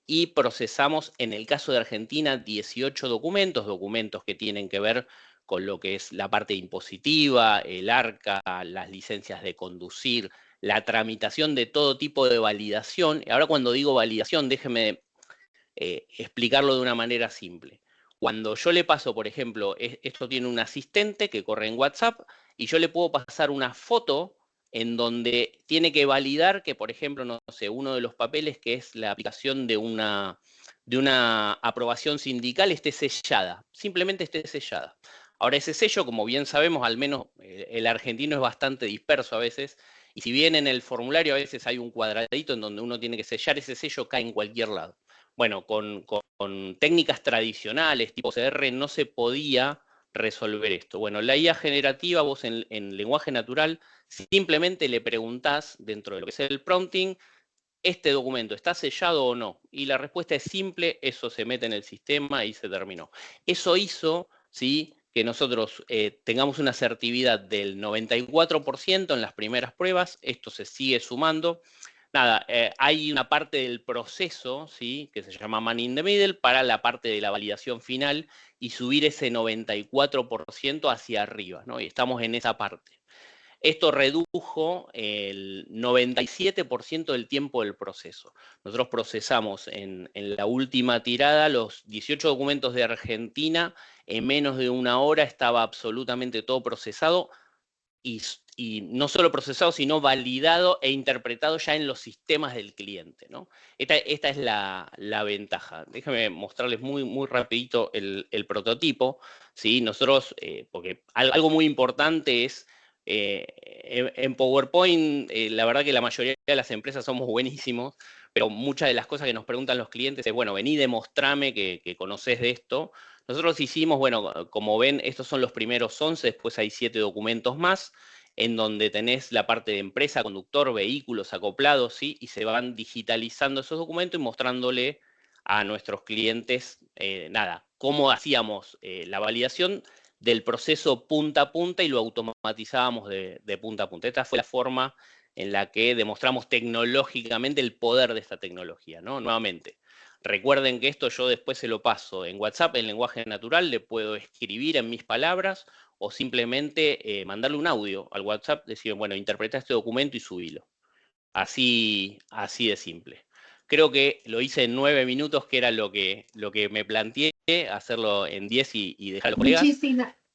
y procesamos, en el caso de Argentina, 18 documentos que tienen que ver con lo que es la parte impositiva, el ARCA, las licencias de conducir, la tramitación de todo tipo de validación. Ahora, cuando digo validación, déjeme explicarlo de una manera simple. Cuando yo le paso, por ejemplo, esto tiene un asistente que corre en WhatsApp y yo le puedo pasar una foto en donde tiene que validar que, por ejemplo, no sé, uno de los papeles que es la aplicación de una aprobación sindical esté sellada, simplemente esté sellada. Ahora, ese sello, como bien sabemos, al menos el argentino es bastante disperso a veces, y si bien en el formulario a veces hay un cuadradito en donde uno tiene que sellar, ese sello cae en cualquier lado. Bueno, con técnicas tradicionales tipo CR no se podía resolver esto. Bueno, la IA generativa, vos en lenguaje natural, simplemente le preguntás dentro de lo que es el prompting, ¿este documento está sellado o no? Y la respuesta es simple, eso se mete en el sistema y se terminó. Eso hizo, ¿sí?, que nosotros tengamos una asertividad del 94% en las primeras pruebas. Esto se sigue sumando. Nada, hay una parte del proceso, ¿sí?, que se llama man in the middle, para la parte de la validación final y subir ese 94% hacia arriba, ¿no? Y estamos en esa parte. Esto redujo el 97% del tiempo del proceso. Nosotros procesamos en la última tirada los 18 documentos de Argentina, en menos de una hora estaba absolutamente todo procesado y no solo procesado, sino validado e interpretado ya en los sistemas del cliente, ¿no? Esta es la ventaja. Déjenme mostrarles muy rapidito el prototipo, ¿sí? Nosotros, porque algo muy importante es, en PowerPoint, la verdad que la mayoría de las empresas somos buenísimos, pero muchas de las cosas que nos preguntan los clientes es, bueno, vení, demostrame que conocés de esto. Nosotros hicimos, bueno, como ven, estos son los primeros 11, después hay 7 documentos más, en donde tenés la parte de empresa, conductor, vehículos acoplados, ¿sí? Y se van digitalizando esos documentos y mostrándole a nuestros clientes, nada, cómo hacíamos la validación del proceso punta a punta y lo automatizábamos de punta a punta. Esta fue la forma en la que demostramos tecnológicamente el poder de esta tecnología, ¿no? Nuevamente, recuerden que esto yo después se lo paso en WhatsApp, en lenguaje natural, le puedo escribir en mis palabras o simplemente mandarle un audio al WhatsApp, decir, bueno, interpreta este documento y subilo. Así de simple. Creo que lo hice en 9 minutos, que era lo que me planteé, hacerlo en 10 y dejar a los colegas.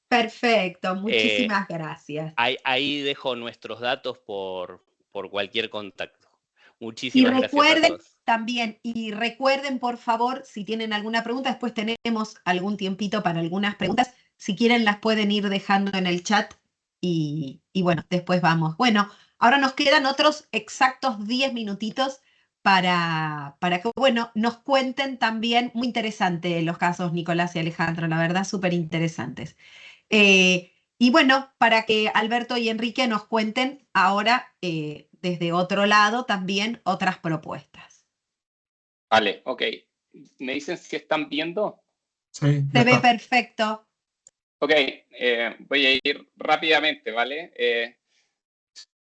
Perfecto, muchísimas gracias. Ahí dejo nuestros datos por cualquier contacto. Muchísimas gracias a todos. También, y recuerden, por favor, si tienen alguna pregunta, después tenemos algún tiempito para algunas preguntas. Si quieren, las pueden ir dejando en el chat y bueno, después vamos. Bueno, ahora nos quedan otros exactos 10 minutitos para que, bueno, nos cuenten también, muy interesante los casos, Nicolás y Alejandro, la verdad, súper interesantes. Y bueno, para que Alberto y Enrique nos cuenten ahora desde otro lado también otras propuestas. Vale, ok. ¿Me dicen si están viendo? Sí, ya Se ve está. perfecto. Ok, voy a ir rápidamente, ¿vale?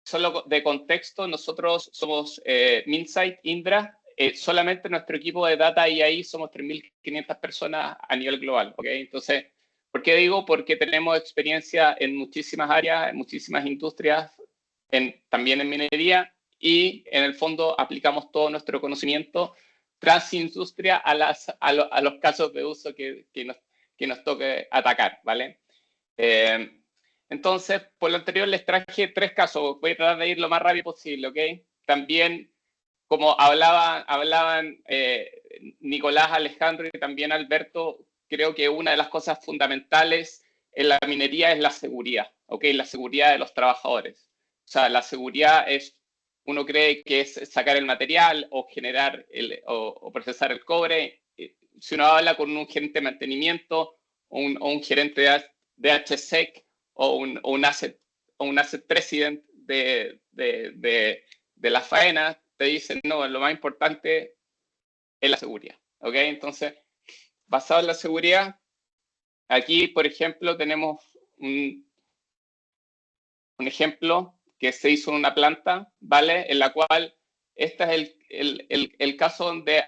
Solo de contexto, nosotros somos Minsight, Indra, solamente nuestro equipo de Data y AI somos 3.500 personas a nivel global, ¿ok? Entonces, ¿por qué digo? Porque tenemos experiencia en muchísimas áreas, en muchísimas industrias, también en minería, y en el fondo aplicamos todo nuestro conocimiento transindustria a los casos de uso que nos toque atacar, ¿vale? Entonces, por lo anterior les traje 3 casos, voy a tratar de ir lo más rápido posible, ¿ok? También, como hablaban Nicolás, Alejandro y también Alberto, creo que una de las cosas fundamentales en la minería es la seguridad, ¿ok? La seguridad de los trabajadores. O sea, la seguridad uno cree que es sacar el material o generar o procesar el cobre. Si uno habla con un gerente de mantenimiento o un gerente de HSEC o un asset president de la faena, te dicen, no, lo más importante es la seguridad, ¿ok? Entonces, basado en la seguridad, aquí, por ejemplo, tenemos un ejemplo que se hizo en una planta, ¿vale? En la cual este es el caso donde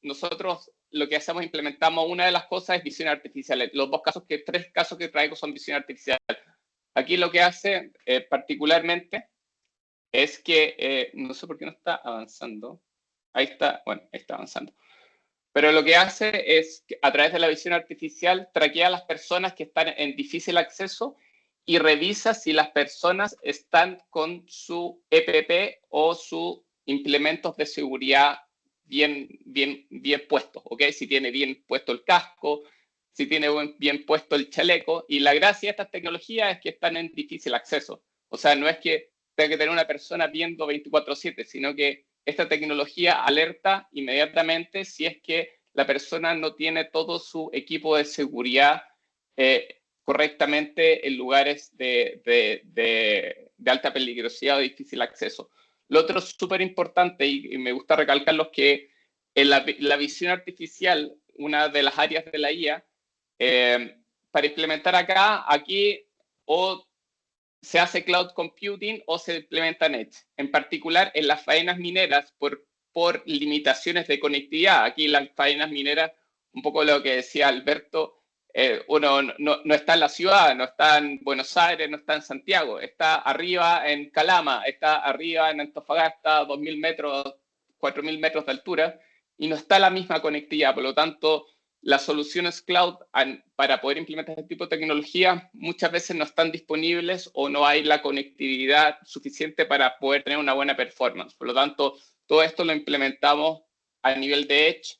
nosotros lo que hacemos, implementamos una de las cosas es visión artificial. Los 3 casos que traigo son visión artificial. Aquí lo que hace particularmente es que, no sé por qué no está avanzando. Ahí está, bueno, ahí está avanzando. Pero lo que hace es que a través de la visión artificial traquea a las personas que están en difícil acceso y revisa si las personas están con su EPP o sus implementos de seguridad bien puestos, ¿ok? Si tiene bien puesto el casco, si tiene bien puesto el chaleco. Y la gracia de estas tecnologías es que están en difícil acceso. O sea, no es que tenga que tener una persona viendo 24/7, sino que esta tecnología alerta inmediatamente si es que la persona no tiene todo su equipo de seguridad correctamente en lugares de alta peligrosidad o difícil acceso. Lo otro súper importante, y me gusta recalcarlo, es que en la visión artificial, una de las áreas de la IA, para implementar aquí o se hace cloud computing o se implementa en Edge. En particular, en las faenas mineras, por limitaciones de conectividad. Aquí las faenas mineras, un poco lo que decía Alberto, uno no está en la ciudad, no está en Buenos Aires, no está en Santiago, está arriba en Calama, está arriba en Antofagasta, 2.000 metros, 4.000 metros de altura, y no está la misma conectividad. Por lo tanto, las soluciones cloud para poder implementar este tipo de tecnología muchas veces no están disponibles o no hay la conectividad suficiente para poder tener una buena performance. Por lo tanto, todo esto lo implementamos a nivel de Edge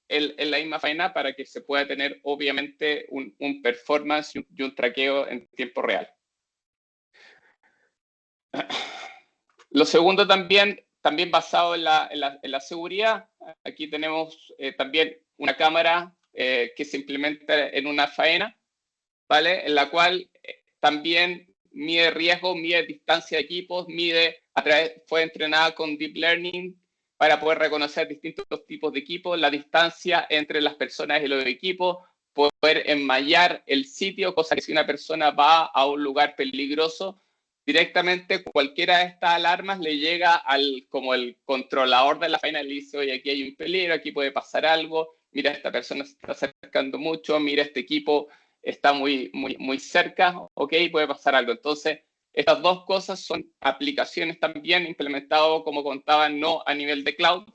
en la misma faena para que se pueda tener obviamente un performance y un traqueo en tiempo real. Lo segundo también basado en la seguridad, aquí tenemos también una cámara que se implementa en una faena, ¿vale? En la cual también mide riesgo, mide distancia de equipos, fue entrenada con Deep Learning para poder reconocer distintos tipos de equipos, la distancia entre las personas y los equipos, poder enmallar el sitio, cosa que si una persona va a un lugar peligroso, directamente cualquiera de estas alarmas le llega como el controlador de la faena, le dice, oye, aquí hay un peligro, aquí puede pasar algo, mira, esta persona se está acercando mucho, mira, este equipo está muy cerca, ok, puede pasar algo. Entonces, estas 2 cosas son aplicaciones también implementadas, como contaban, no a nivel de cloud,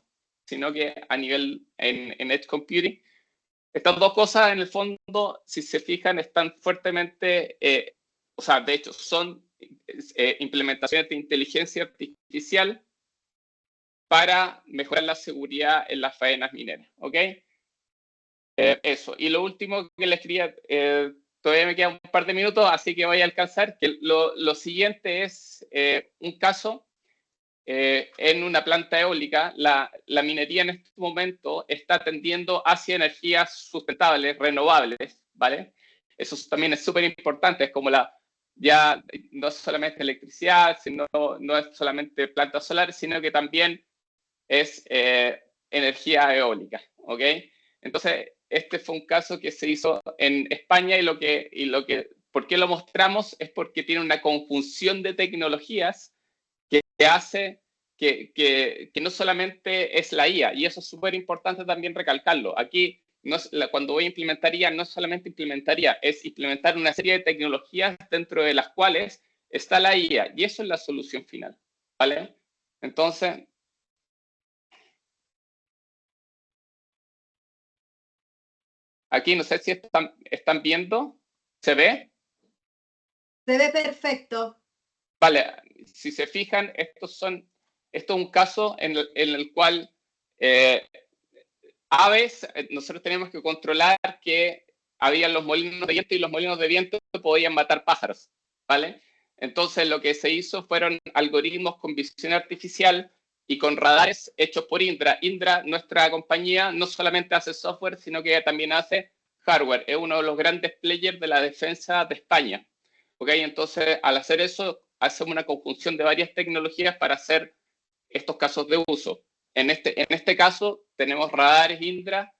sino que a nivel en Edge Computing. Estas 2 cosas, en el fondo, si se fijan, están fuertemente, o sea, de hecho, son implementaciones de inteligencia artificial para mejorar la seguridad en las faenas mineras, ¿ok? Eso. Y lo último que les quería, todavía me quedan un par de minutos, así que voy a alcanzar, que lo siguiente es un caso en una planta eólica. La minería en este momento está tendiendo hacia energías sustentables, renovables, ¿vale? Eso también es súper importante, es como ya no es solamente electricidad, sino no es solamente plantas solares, sino que también es energía eólica, ¿ok? Entonces, este fue un caso que se hizo en España ¿por qué lo mostramos? Es porque tiene una conjunción de tecnologías que hace que no solamente es la IA, y eso es súper importante también recalcarlo. Aquí, cuando voy a implementar IA, no solamente implementar IA, es implementar una serie de tecnologías dentro de las cuales está la IA, y eso es la solución final, ¿vale? Entonces, aquí no sé si están viendo, ¿se ve? Se ve perfecto. Vale, si se fijan, esto es un caso en el cual aves, nosotros tenemos que controlar que habían los molinos de viento y los molinos de viento podían matar pájaros, ¿vale? Entonces lo que se hizo fueron algoritmos con visión artificial y con radares hechos por Indra. Indra, nuestra compañía, no solamente hace software, sino que también hace hardware. Es uno de los grandes players de la defensa de España. ¿Ok? Entonces, al hacer eso, hacemos una conjunción de varias tecnologías para hacer estos casos de uso. En este caso, tenemos radares Indra,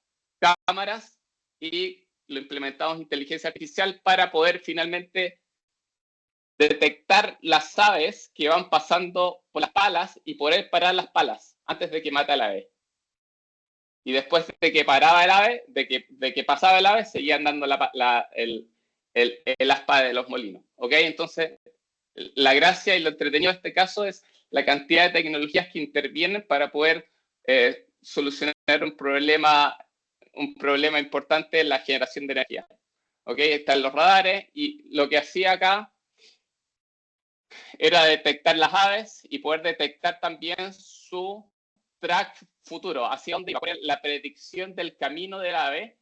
cámaras, y lo implementamos inteligencia artificial para poder finalmente detectar las aves que van pasando por las palas y poder parar las palas antes de que mate al ave. Y después de que paraba el ave, de que pasaba el ave, seguían dando el aspa de los molinos. ¿Ok? Entonces, la gracia y lo entretenido de este caso es la cantidad de tecnologías que intervienen para poder solucionar un problema importante en la generación de energía. ¿Ok? Están los radares, y lo que hacía acá era detectar las aves y poder detectar también su track futuro, hacia dónde iba, la predicción del camino del ave,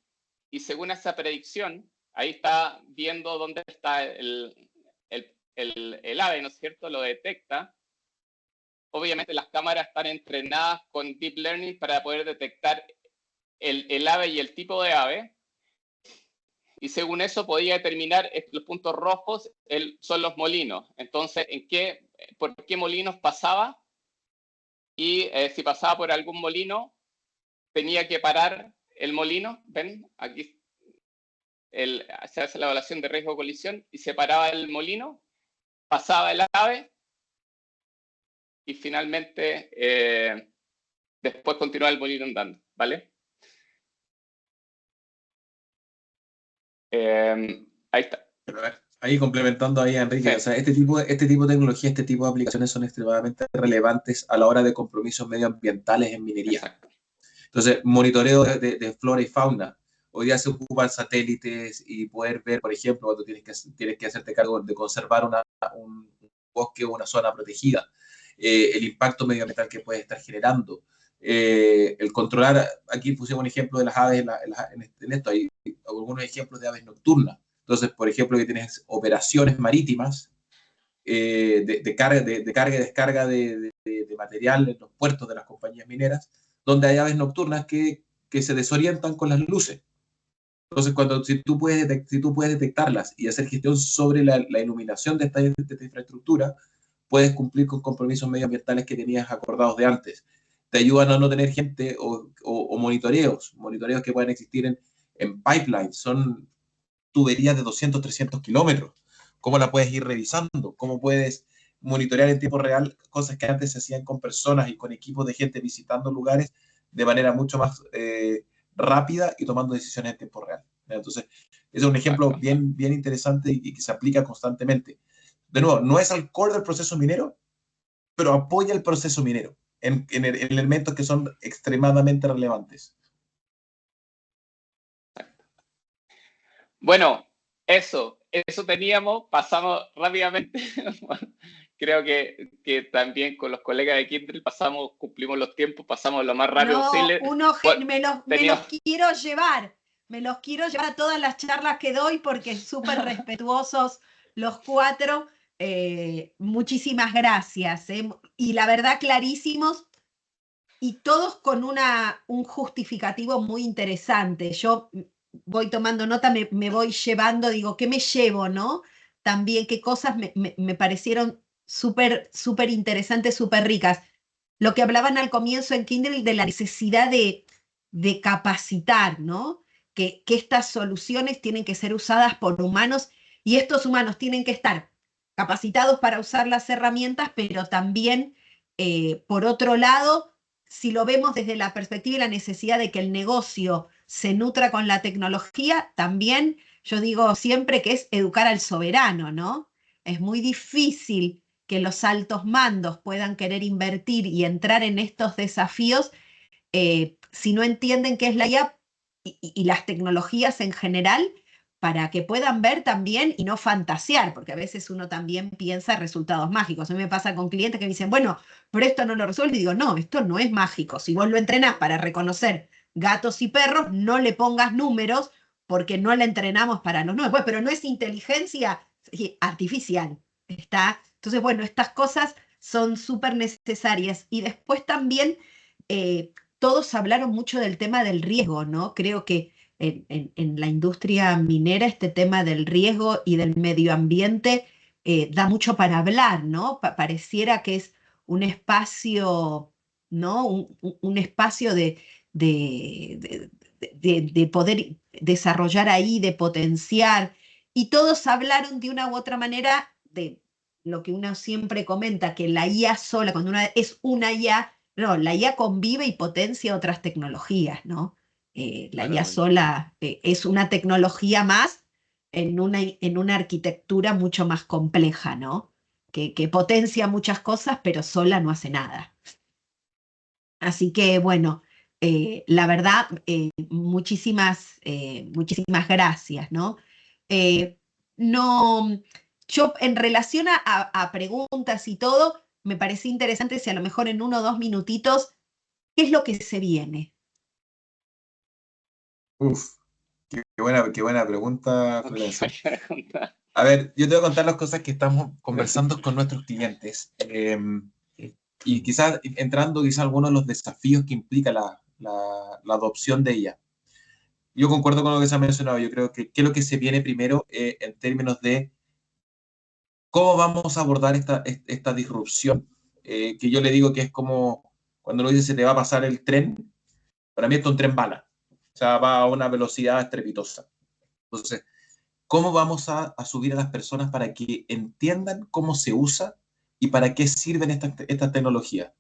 y según esa predicción, ahí está viendo dónde está el ave, ¿no es cierto? Lo detecta. Obviamente las cámaras están entrenadas con Deep Learning para poder detectar el ave y el tipo de ave, y según eso podía determinar los puntos rojos son los molinos. Entonces, ¿por qué molinos pasaba? Y si pasaba por algún molino, tenía que parar el molino. ¿Ven? Aquí se hace la evaluación de riesgo de colisión y se paraba el molino, pasaba el ave y finalmente después continuaba el molino andando, ¿vale? Ahí está. Ahí complementando ahí a Enrique, Sí. o sea, este tipo de tecnología, este tipo de aplicaciones son extremadamente relevantes a la hora de compromisos medioambientales en minería. Exacto. Entonces, monitoreo de flora y fauna. Hoy día se ocupan satélites y poder ver, por ejemplo, cuando tienes que hacerte cargo de conservar un bosque o una zona protegida, el impacto medioambiental que puede estar generando. El controlar, aquí pusimos un ejemplo de las aves en esto, hay algunos ejemplos de aves nocturnas. Entonces, por ejemplo, que tienes operaciones marítimas de carga y descarga de material en los puertos de las compañías mineras, donde hay aves nocturnas que se desorientan con las luces. Entonces, si tú puedes detectarlas y hacer gestión sobre la iluminación de esta infraestructura, puedes cumplir con compromisos medioambientales que tenías acordados de antes. Te ayudan a no tener gente o monitoreos que puedan existir en pipelines. Son tuberías de 200, 300 kilómetros. ¿Cómo la puedes ir revisando? ¿Cómo puedes monitorear en tiempo real cosas que antes se hacían con personas y con equipos de gente visitando lugares de manera mucho más rápida y tomando decisiones en tiempo real? Entonces, es un ejemplo bien, bien interesante y que se aplica constantemente. De nuevo, no es al core del proceso minero, pero apoya el proceso minero en elementos que son extremadamente relevantes. Bueno, eso teníamos, pasamos rápidamente. Creo que también con los colegas de Kindle cumplimos los tiempos, pasamos lo más rápido posible. Me los quiero llevar a todas las charlas que doy porque súper respetuosos los cuatro. Muchísimas gracias. Y la verdad, clarísimos y todos con un justificativo muy interesante. Yo voy tomando nota, me voy llevando, digo, ¿qué me llevo, no? También qué cosas me parecieron súper, súper interesantes, súper ricas. Lo que hablaban al comienzo en Kindle de la necesidad de capacitar, ¿no? Que estas soluciones tienen que ser usadas por humanos y estos humanos tienen que estar capacitados para usar las herramientas, pero también, por otro lado, si lo vemos desde la perspectiva y la necesidad de que el negocio se nutra con la tecnología, también yo digo siempre que es educar al soberano, ¿no? Es muy difícil que los altos mandos puedan querer invertir y entrar en estos desafíos si no entienden qué es la IA y las tecnologías en general, para que puedan ver también y no fantasear, porque a veces uno también piensa resultados mágicos. A mí me pasa con clientes que me dicen, bueno, pero esto no lo resuelve. Y digo, no, esto no es mágico. Si vos lo entrenás para reconocer gatos y perros, no le pongas números porque no la entrenamos para los números. Pues, pero no es inteligencia artificial. ¿Está? Entonces, bueno, estas cosas son súper necesarias. Y después también todos hablaron mucho del tema del riesgo, ¿no? Creo que en la industria minera este tema del riesgo y del medio ambiente da mucho para hablar, ¿no? Pareciera que es un espacio, ¿no? Un espacio de poder desarrollar ahí, de potenciar, y todos hablaron de una u otra manera de lo que uno siempre comenta, que la IA sola, cuando una es una IA, no, la IA convive y potencia otras tecnologías, ¿no? La IA sola es una tecnología más en una arquitectura mucho más compleja, ¿no? Que potencia muchas cosas, pero sola no hace nada. Así que, bueno, la verdad, muchísimas gracias, ¿no? No, yo en relación a preguntas y todo, me parece interesante si a lo mejor en 1 o 2 minutitos, ¿qué es lo que se viene? Uf, qué buena pregunta, Florencia. A ver, yo te voy a contar las cosas que estamos conversando con nuestros clientes. Y quizás entrando algunos de los desafíos que implica la adopción de ella. Yo concuerdo con lo que se ha mencionado. Yo creo que lo que se viene primero en términos de cómo vamos a abordar esta disrupción, que yo le digo que es como cuando lo dice se te va a pasar el tren. Para mí esto es un tren bala. O sea, va a una velocidad estrepitosa. Entonces, ¿cómo vamos a subir a las personas para que entiendan cómo se usa y para qué sirven estas tecnologías?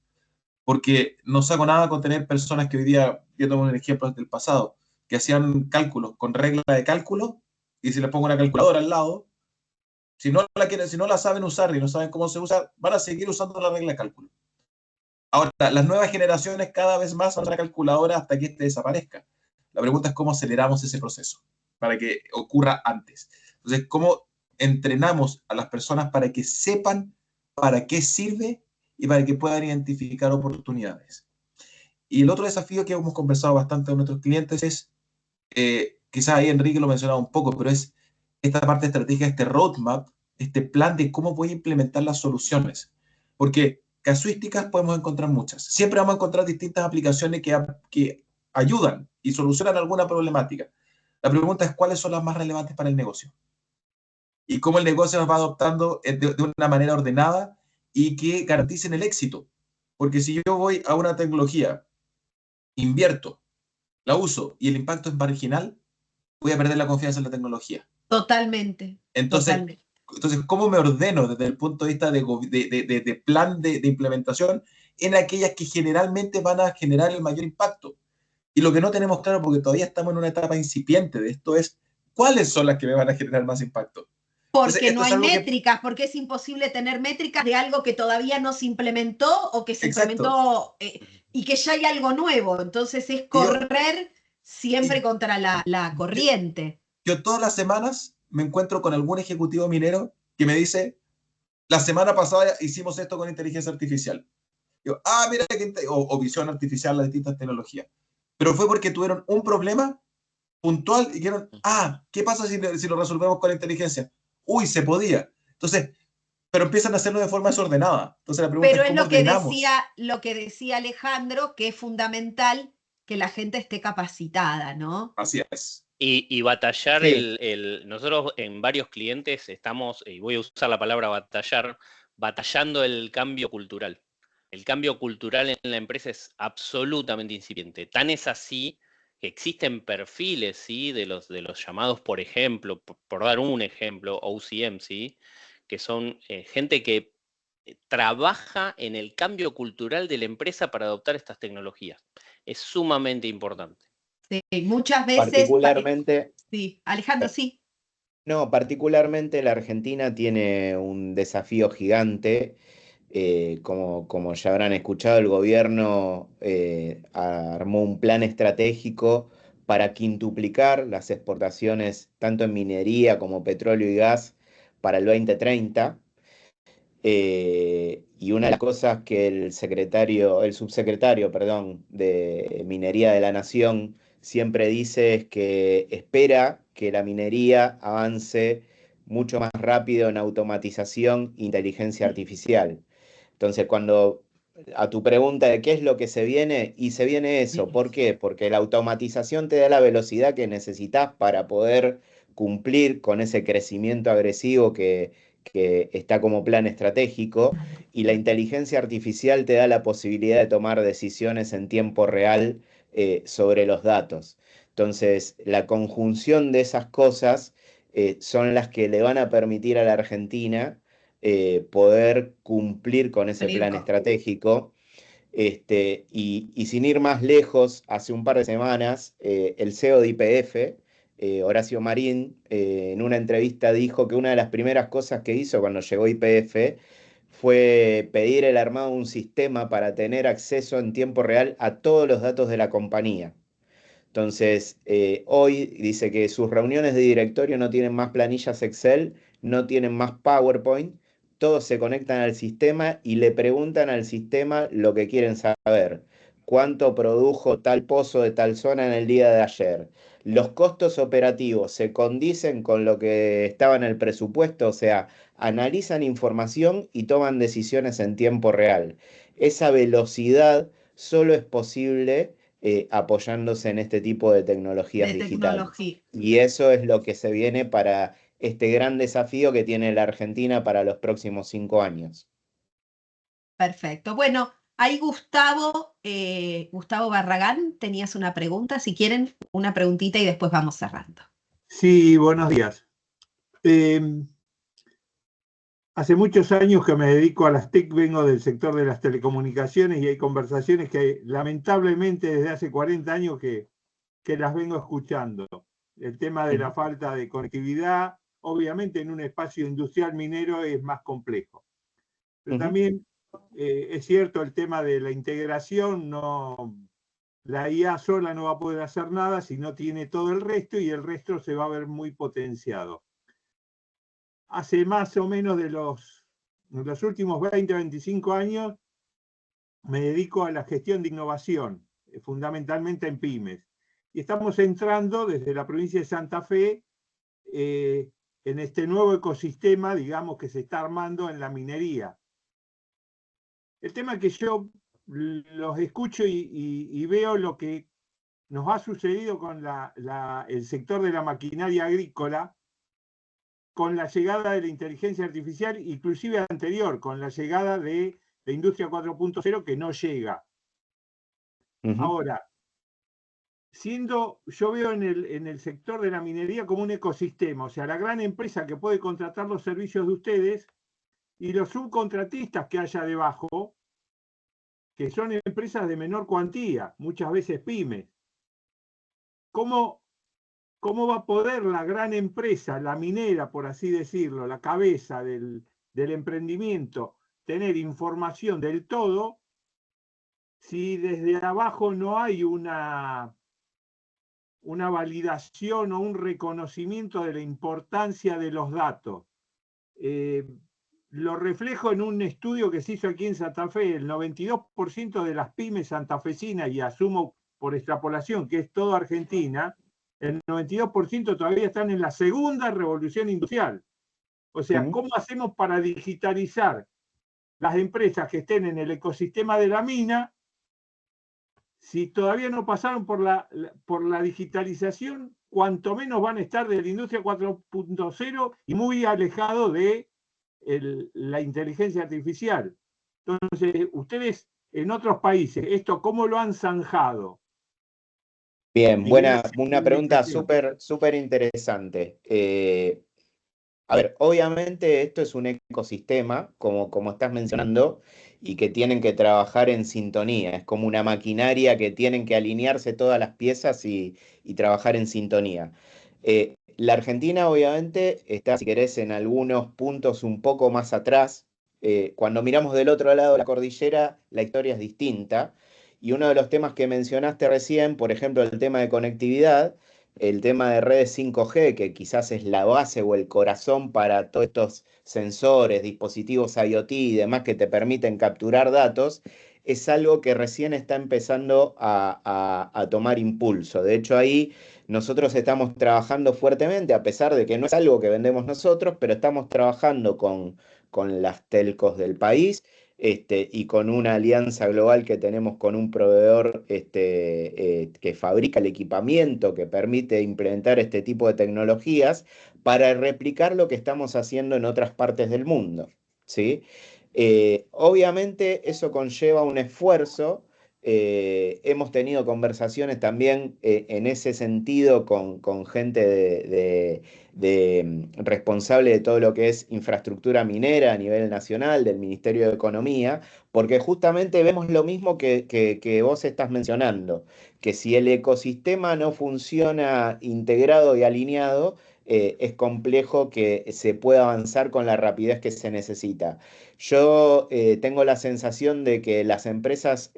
Porque no saco nada con tener personas que hoy día, yo tomo un ejemplo del pasado, que hacían cálculos con regla de cálculo, y si les pongo una calculadora al lado, si no la saben usar y no saben cómo se usa, van a seguir usando la regla de cálculo. Ahora, las nuevas generaciones cada vez más van a usar la calculadora hasta que este desaparezca. La pregunta es cómo aceleramos ese proceso para que ocurra antes. Entonces, ¿cómo entrenamos a las personas para que sepan para qué sirve y para que puedan identificar oportunidades? Y el otro desafío que hemos conversado bastante con nuestros clientes es, quizás ahí Enrique lo mencionaba un poco, pero es esta parte estratégica, este roadmap, este plan de cómo voy a implementar las soluciones. Porque casuísticas podemos encontrar muchas. Siempre vamos a encontrar distintas aplicaciones que ayudan y solucionan alguna problemática. La pregunta es cuáles son las más relevantes para el negocio. Y cómo el negocio nos va adoptando de una manera ordenada y que garanticen el éxito. Porque si yo voy a una tecnología, invierto, la uso y el impacto es marginal, voy a perder la confianza en la tecnología. Totalmente. Entonces, ¿cómo me ordeno desde el punto de vista de plan de implementación en aquellas que generalmente van a generar el mayor impacto? Y lo que no tenemos claro, porque todavía estamos en una etapa incipiente de esto, es cuáles son las que me van a generar más impacto. Porque entonces, no hay métricas, porque es imposible tener métricas de algo que todavía no se implementó o que se implementó y que ya hay algo nuevo. Entonces es correr siempre contra la corriente. Yo todas las semanas me encuentro con algún ejecutivo minero que me dice, la semana pasada hicimos esto con inteligencia artificial. Yo, mira, o visión artificial, las distintas tecnologías. Pero fue porque tuvieron un problema puntual y dijeron, ¿qué pasa si lo resolvemos con inteligencia? Uy, se podía. Entonces, pero empiezan a hacerlo de forma desordenada. Entonces la pregunta pero es ¿cómo ordenamos? Lo que decía Alejandro, que es fundamental que la gente esté capacitada, ¿no? Así es. Y batallar, Sí. nosotros en varios clientes estamos, y voy a usar la palabra batallar, batallando el cambio cultural. El cambio cultural en la empresa es absolutamente incipiente. Tan es así que existen perfiles, ¿sí? de los llamados, por ejemplo, por dar un ejemplo, OCM, ¿sí? Que son gente que trabaja en el cambio cultural de la empresa para adoptar estas tecnologías. Es sumamente importante. Sí, muchas veces, Particularmente, sí, Alejandro, sí. no, particularmente la Argentina tiene un desafío gigante. Como ya habrán escuchado, el gobierno armó un plan estratégico para quintuplicar las exportaciones tanto en minería como petróleo y gas para el 2030. Y una de las cosas que el subsecretario, perdón, de Minería de la Nación siempre dice es que espera que la minería avance mucho más rápido en automatización e inteligencia artificial. Entonces, cuando a tu pregunta de qué es lo que se viene, y se viene eso, ¿por qué? Porque la automatización te da la velocidad que necesitas para poder cumplir con ese crecimiento agresivo que está como plan estratégico, y la inteligencia artificial te da la posibilidad de tomar decisiones en tiempo real sobre los datos. Entonces, la conjunción de esas cosas son las que le van a permitir a la Argentina poder cumplir con ese plan estratégico. Y sin ir más lejos, hace un par de semanas, el CEO de YPF, Horacio Marín, en una entrevista dijo que una de las primeras cosas que hizo cuando llegó YPF fue pedir el armado de un sistema para tener acceso en tiempo real a todos los datos de la compañía. Entonces, hoy dice que sus reuniones de directorio no tienen más planillas Excel, no tienen más PowerPoint, todos se conectan al sistema y le preguntan al sistema lo que quieren saber. ¿Cuánto produjo tal pozo de tal zona en el día de ayer? Los costos operativos se condicen con lo que estaba en el presupuesto, o sea, analizan información y toman decisiones en tiempo real. Esa velocidad solo es posible apoyándose en este tipo de tecnologías digitales. Y eso es lo que se viene para este gran desafío que tiene la Argentina para los próximos 5 años. Perfecto. Bueno, ahí Gustavo Barragán, tenías una pregunta. Si quieren, una preguntita y después vamos cerrando. Sí, buenos días. Hace muchos años que me dedico a las TIC, vengo del sector de las telecomunicaciones y hay conversaciones que lamentablemente desde hace 40 años que las vengo escuchando. El tema de la falta de conectividad, obviamente en un espacio industrial minero es más complejo. Pero también es cierto el tema de la integración, la IA sola no va a poder hacer nada si no tiene todo el resto y el resto se va a ver muy potenciado. Hace más o menos de los últimos 20, 25 años me dedico a la gestión de innovación, fundamentalmente en pymes. Y estamos entrando desde la provincia de Santa Fe en este nuevo ecosistema, digamos, que se está armando en la minería. El tema es que yo los escucho y veo lo que nos ha sucedido con el sector de la maquinaria agrícola, con la llegada de la inteligencia artificial, inclusive anterior, con la llegada de la industria 4.0 que no llega. Ahora, yo veo en el sector de la minería como un ecosistema, o sea, la gran empresa que puede contratar los servicios de ustedes y los subcontratistas que haya debajo, que son empresas de menor cuantía, muchas veces pymes. ¿Cómo va a poder la gran empresa, la minera, por así decirlo, la cabeza del emprendimiento, tener información del todo si desde abajo no hay una validación o un reconocimiento de la importancia de los datos? Lo reflejo en un estudio que se hizo aquí en Santa Fe. El 92% de las pymes santafesinas, y asumo por extrapolación que es toda Argentina, el 92% todavía están en la segunda revolución industrial. O sea, ¿cómo hacemos para digitalizar las empresas que estén en el ecosistema de la mina si todavía no pasaron por la digitalización, cuanto menos van a estar de la industria 4.0 y muy alejados de la inteligencia artificial. Entonces, ustedes en otros países, ¿esto cómo lo han zanjado? Bien, una pregunta súper interesante. A ver, obviamente esto es un ecosistema, como estás mencionando, y que tienen que trabajar en sintonía. Es como una maquinaria que tienen que alinearse todas las piezas y trabajar en sintonía. La Argentina, obviamente, está, si querés, en algunos puntos un poco más atrás. Cuando miramos del otro lado de la cordillera, la historia es distinta. Y uno de los temas que mencionaste recién, por ejemplo, el tema de conectividad, el tema de redes 5G, que quizás es la base o el corazón para todos estos sensores, dispositivos IoT y demás que te permiten capturar datos, es algo que recién está empezando a tomar impulso. De hecho, ahí nosotros estamos trabajando fuertemente, a pesar de que no es algo que vendemos nosotros, pero estamos trabajando con las telcos del país. Y con una alianza global que tenemos con un proveedor que fabrica el equipamiento que permite implementar este tipo de tecnologías para replicar lo que estamos haciendo en otras partes del mundo, ¿sí? Obviamente eso conlleva un esfuerzo. Hemos tenido conversaciones también en ese sentido con gente responsable de todo lo que es infraestructura minera a nivel nacional, del Ministerio de Economía, porque justamente vemos lo mismo que vos estás mencionando, que si el ecosistema no funciona integrado y alineado, es complejo que se pueda avanzar con la rapidez que se necesita. Yo tengo la sensación de que las empresas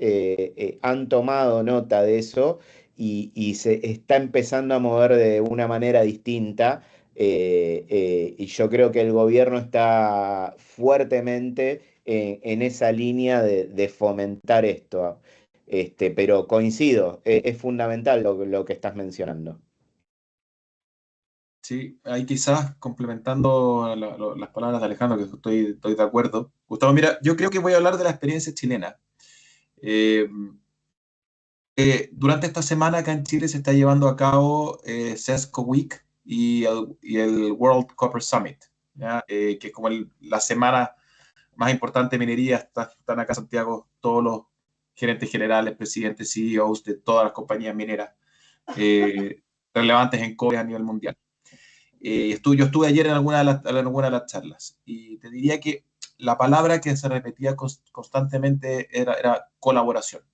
han tomado nota de eso y se está empezando a mover de una manera distinta. Y yo creo que el gobierno está fuertemente en esa línea de fomentar esto. Pero coincido, es fundamental lo que estás mencionando. Sí, ahí quizás complementando las palabras de Alejandro, que estoy de acuerdo. Gustavo, mira, yo creo que voy a hablar de la experiencia chilena. Durante esta semana acá en Chile se está llevando a cabo CESCO Week y el World Copper Summit, ¿ya? Que es como la semana más importante de minería. Están acá en Santiago todos los gerentes generales, presidentes, CEOs de todas las compañías mineras relevantes en cobre a nivel mundial. Yo estuve ayer en alguna de las charlas y te diría que la palabra que se repetía constantemente era colaboración.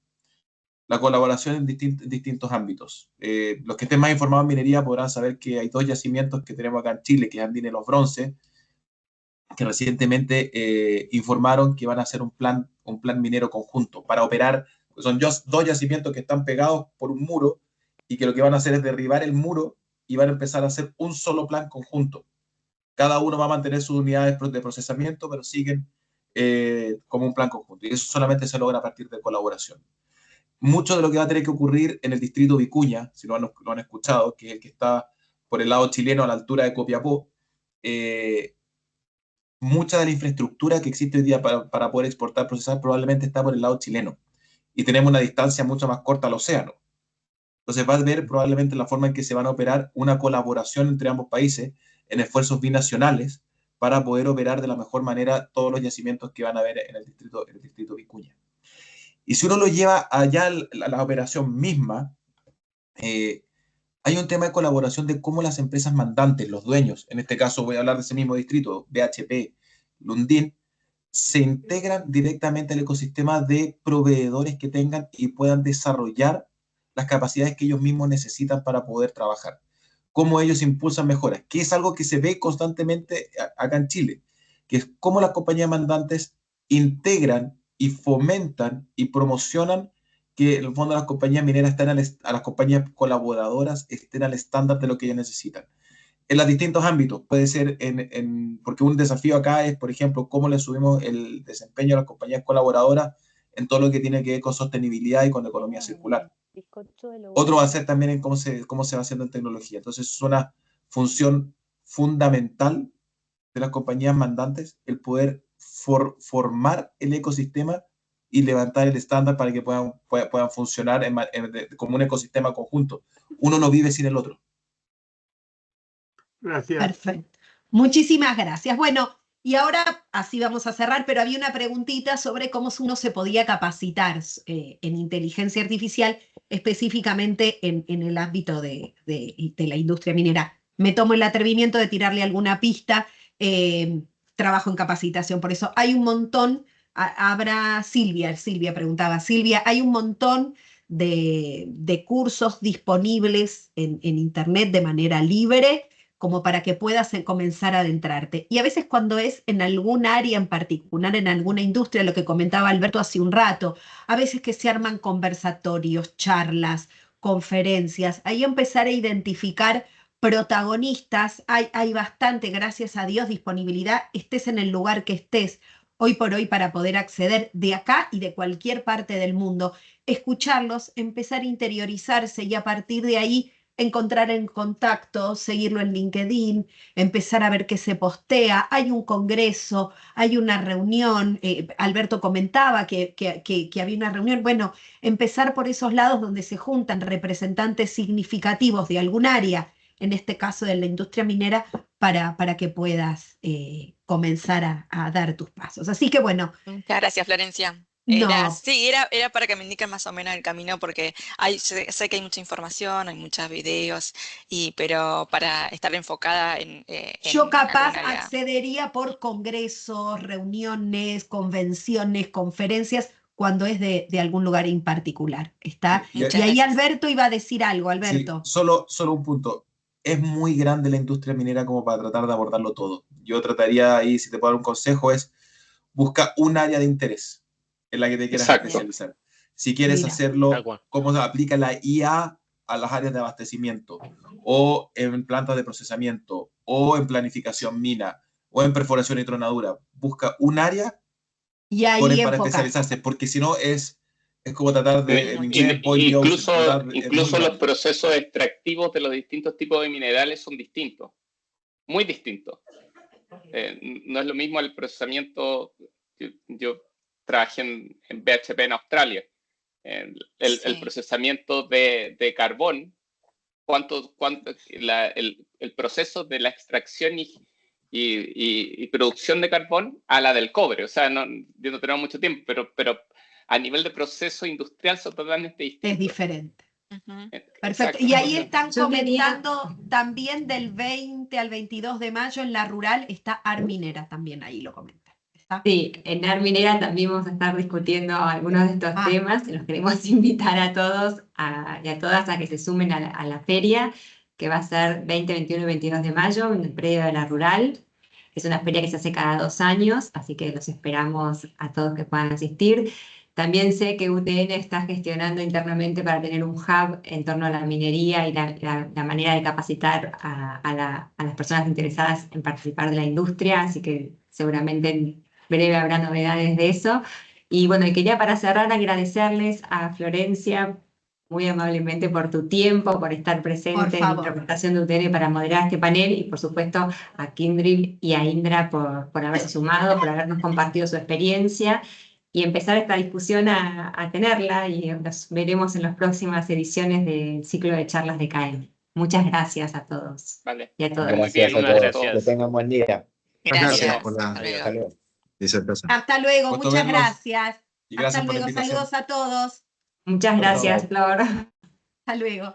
La colaboración en distintos ámbitos. Los que estén más informados en minería podrán saber que hay dos yacimientos que tenemos acá en Chile, que es Andina y Los Bronces, que recientemente informaron que van a hacer un plan minero conjunto para operar. Son dos yacimientos que están pegados por un muro y que lo que van a hacer es derribar el muro y van a empezar a hacer un solo plan conjunto. Cada uno va a mantener sus unidades de procesamiento, pero siguen como un plan conjunto. Y eso solamente se logra a partir de colaboración. Mucho de lo que va a tener que ocurrir en el distrito Vicuña, si lo han escuchado, que es el que está por el lado chileno a la altura de Copiapó, mucha de la infraestructura que existe hoy día para poder exportar, procesar, probablemente está por el lado chileno. Y tenemos una distancia mucho más corta al océano. Entonces va a ver probablemente la forma en que se van a operar una colaboración entre ambos países en esfuerzos binacionales para poder operar de la mejor manera todos los yacimientos que van a haber en el distrito Vicuña. Y si uno lo lleva allá a la operación misma, hay un tema de colaboración de cómo las empresas mandantes, los dueños, en este caso voy a hablar de ese mismo distrito, BHP, Lundin, se integran directamente al ecosistema de proveedores que tengan y puedan desarrollar las capacidades que ellos mismos necesitan para poder trabajar. Cómo ellos impulsan mejoras, que es algo que se ve constantemente acá en Chile, que es cómo las compañías mandantes integran y fomentan y promocionan que en el fondo las compañías mineras estén a las compañías colaboradoras estén al estándar de lo que ellas necesitan. En los distintos ámbitos, puede ser porque un desafío acá es, por ejemplo, cómo le subimos el desempeño a las compañías colaboradoras en todo lo que tiene que ver con sostenibilidad y con la economía circular. Otro va a ser también en cómo se va haciendo en tecnología. Entonces, es una función fundamental de las compañías mandantes el poder formar el ecosistema y levantar el estándar para que puedan funcionar como un ecosistema conjunto. Uno no vive sin el otro. Gracias. Perfecto. Muchísimas gracias. Bueno, y ahora así vamos a cerrar, pero había una preguntita sobre cómo uno se podía capacitar en inteligencia artificial, específicamente en el ámbito de la industria minera. Me tomo el atrevimiento de tirarle alguna pista. Trabajo en capacitación, por eso hay un montón. Habrá Silvia preguntaba, Silvia, hay un montón de cursos disponibles en Internet de manera libre, como para que puedas comenzar a adentrarte. Y a veces cuando es en algún área en particular, en alguna industria, lo que comentaba Alberto hace un rato, a veces que se arman conversatorios, charlas, conferencias, ahí empezar a identificar protagonistas, hay bastante, gracias a Dios, disponibilidad, estés en el lugar que estés hoy por hoy para poder acceder de acá y de cualquier parte del mundo, escucharlos, empezar a interiorizarse y a partir de ahí encontrar en contacto, seguirlo en LinkedIn, empezar a ver qué se postea, hay un congreso, hay una reunión, Alberto comentaba que había una reunión, bueno, empezar por esos lados donde se juntan representantes significativos de algún área, en este caso de la industria minera, para que puedas comenzar a dar tus pasos. Así que bueno. Muchas gracias, Florencia. Sí, era para que me indiquen más o menos el camino, porque sé que hay mucha información, hay muchos videos, pero para estar enfocada en yo capaz accedería por congresos, reuniones, convenciones, conferencias, cuando es de algún lugar en particular. ¿Está? Y ahí Alberto iba a decir algo, Alberto. Sí, solo un punto. Es muy grande la industria minera como para tratar de abordarlo todo. Yo trataría ahí, si te puedo dar un consejo, es busca un área de interés en la que te quieras especializar. Si quieres hacerlo, cómo se aplica la IA a las áreas de abastecimiento, o en plantas de procesamiento, o en planificación mina, o en perforación y tronadura. Busca un área y ahí para especializarse, porque si no es como tratar de... Incluso los procesos extractivos de los distintos tipos de minerales son distintos, muy distintos. No es lo mismo el procesamiento. Yo trabajé en BHP en Australia. El procesamiento de carbón, el proceso de la extracción y producción de carbón a la del cobre. O sea, yo no tengo mucho tiempo, pero a nivel de proceso industrial son totalmente distintos. Es diferente. Perfecto. Y ahí están comentando también del 20 al 22 de mayo en la rural, está Arminera también, ahí lo comentan. Sí, en Arminera también vamos a estar discutiendo algunos de estos temas. Los queremos invitar a todos y a todas a que se sumen a la feria, que va a ser 20, 21 y 22 de mayo en el predio de la rural. Es una feria que se hace cada 2 años, así que los esperamos a todos que puedan asistir. También sé que UTN está gestionando internamente para tener un hub en torno a la minería y la manera de capacitar a las personas interesadas en participar de la industria, así que seguramente en breve habrá novedades de eso. Y bueno, y quería para cerrar agradecerles a Florencia muy amablemente por tu tiempo, por estar presente en la interpretación de UTN para moderar este panel, y por supuesto a Kindril y a Indra por haberse sumado, por habernos compartido su experiencia y empezar esta discusión a tenerla, y nos veremos en las próximas ediciones del ciclo de charlas de CAEM. Muchas gracias a todos. Vale. Y a todas. Gracias a todos. Que tengan buen día. Gracias por la disertación. Hasta luego, muchas gracias. Y gracias Hasta por la luego, invitación. saludos a todos. Muchas gracias, Flor. Hasta luego.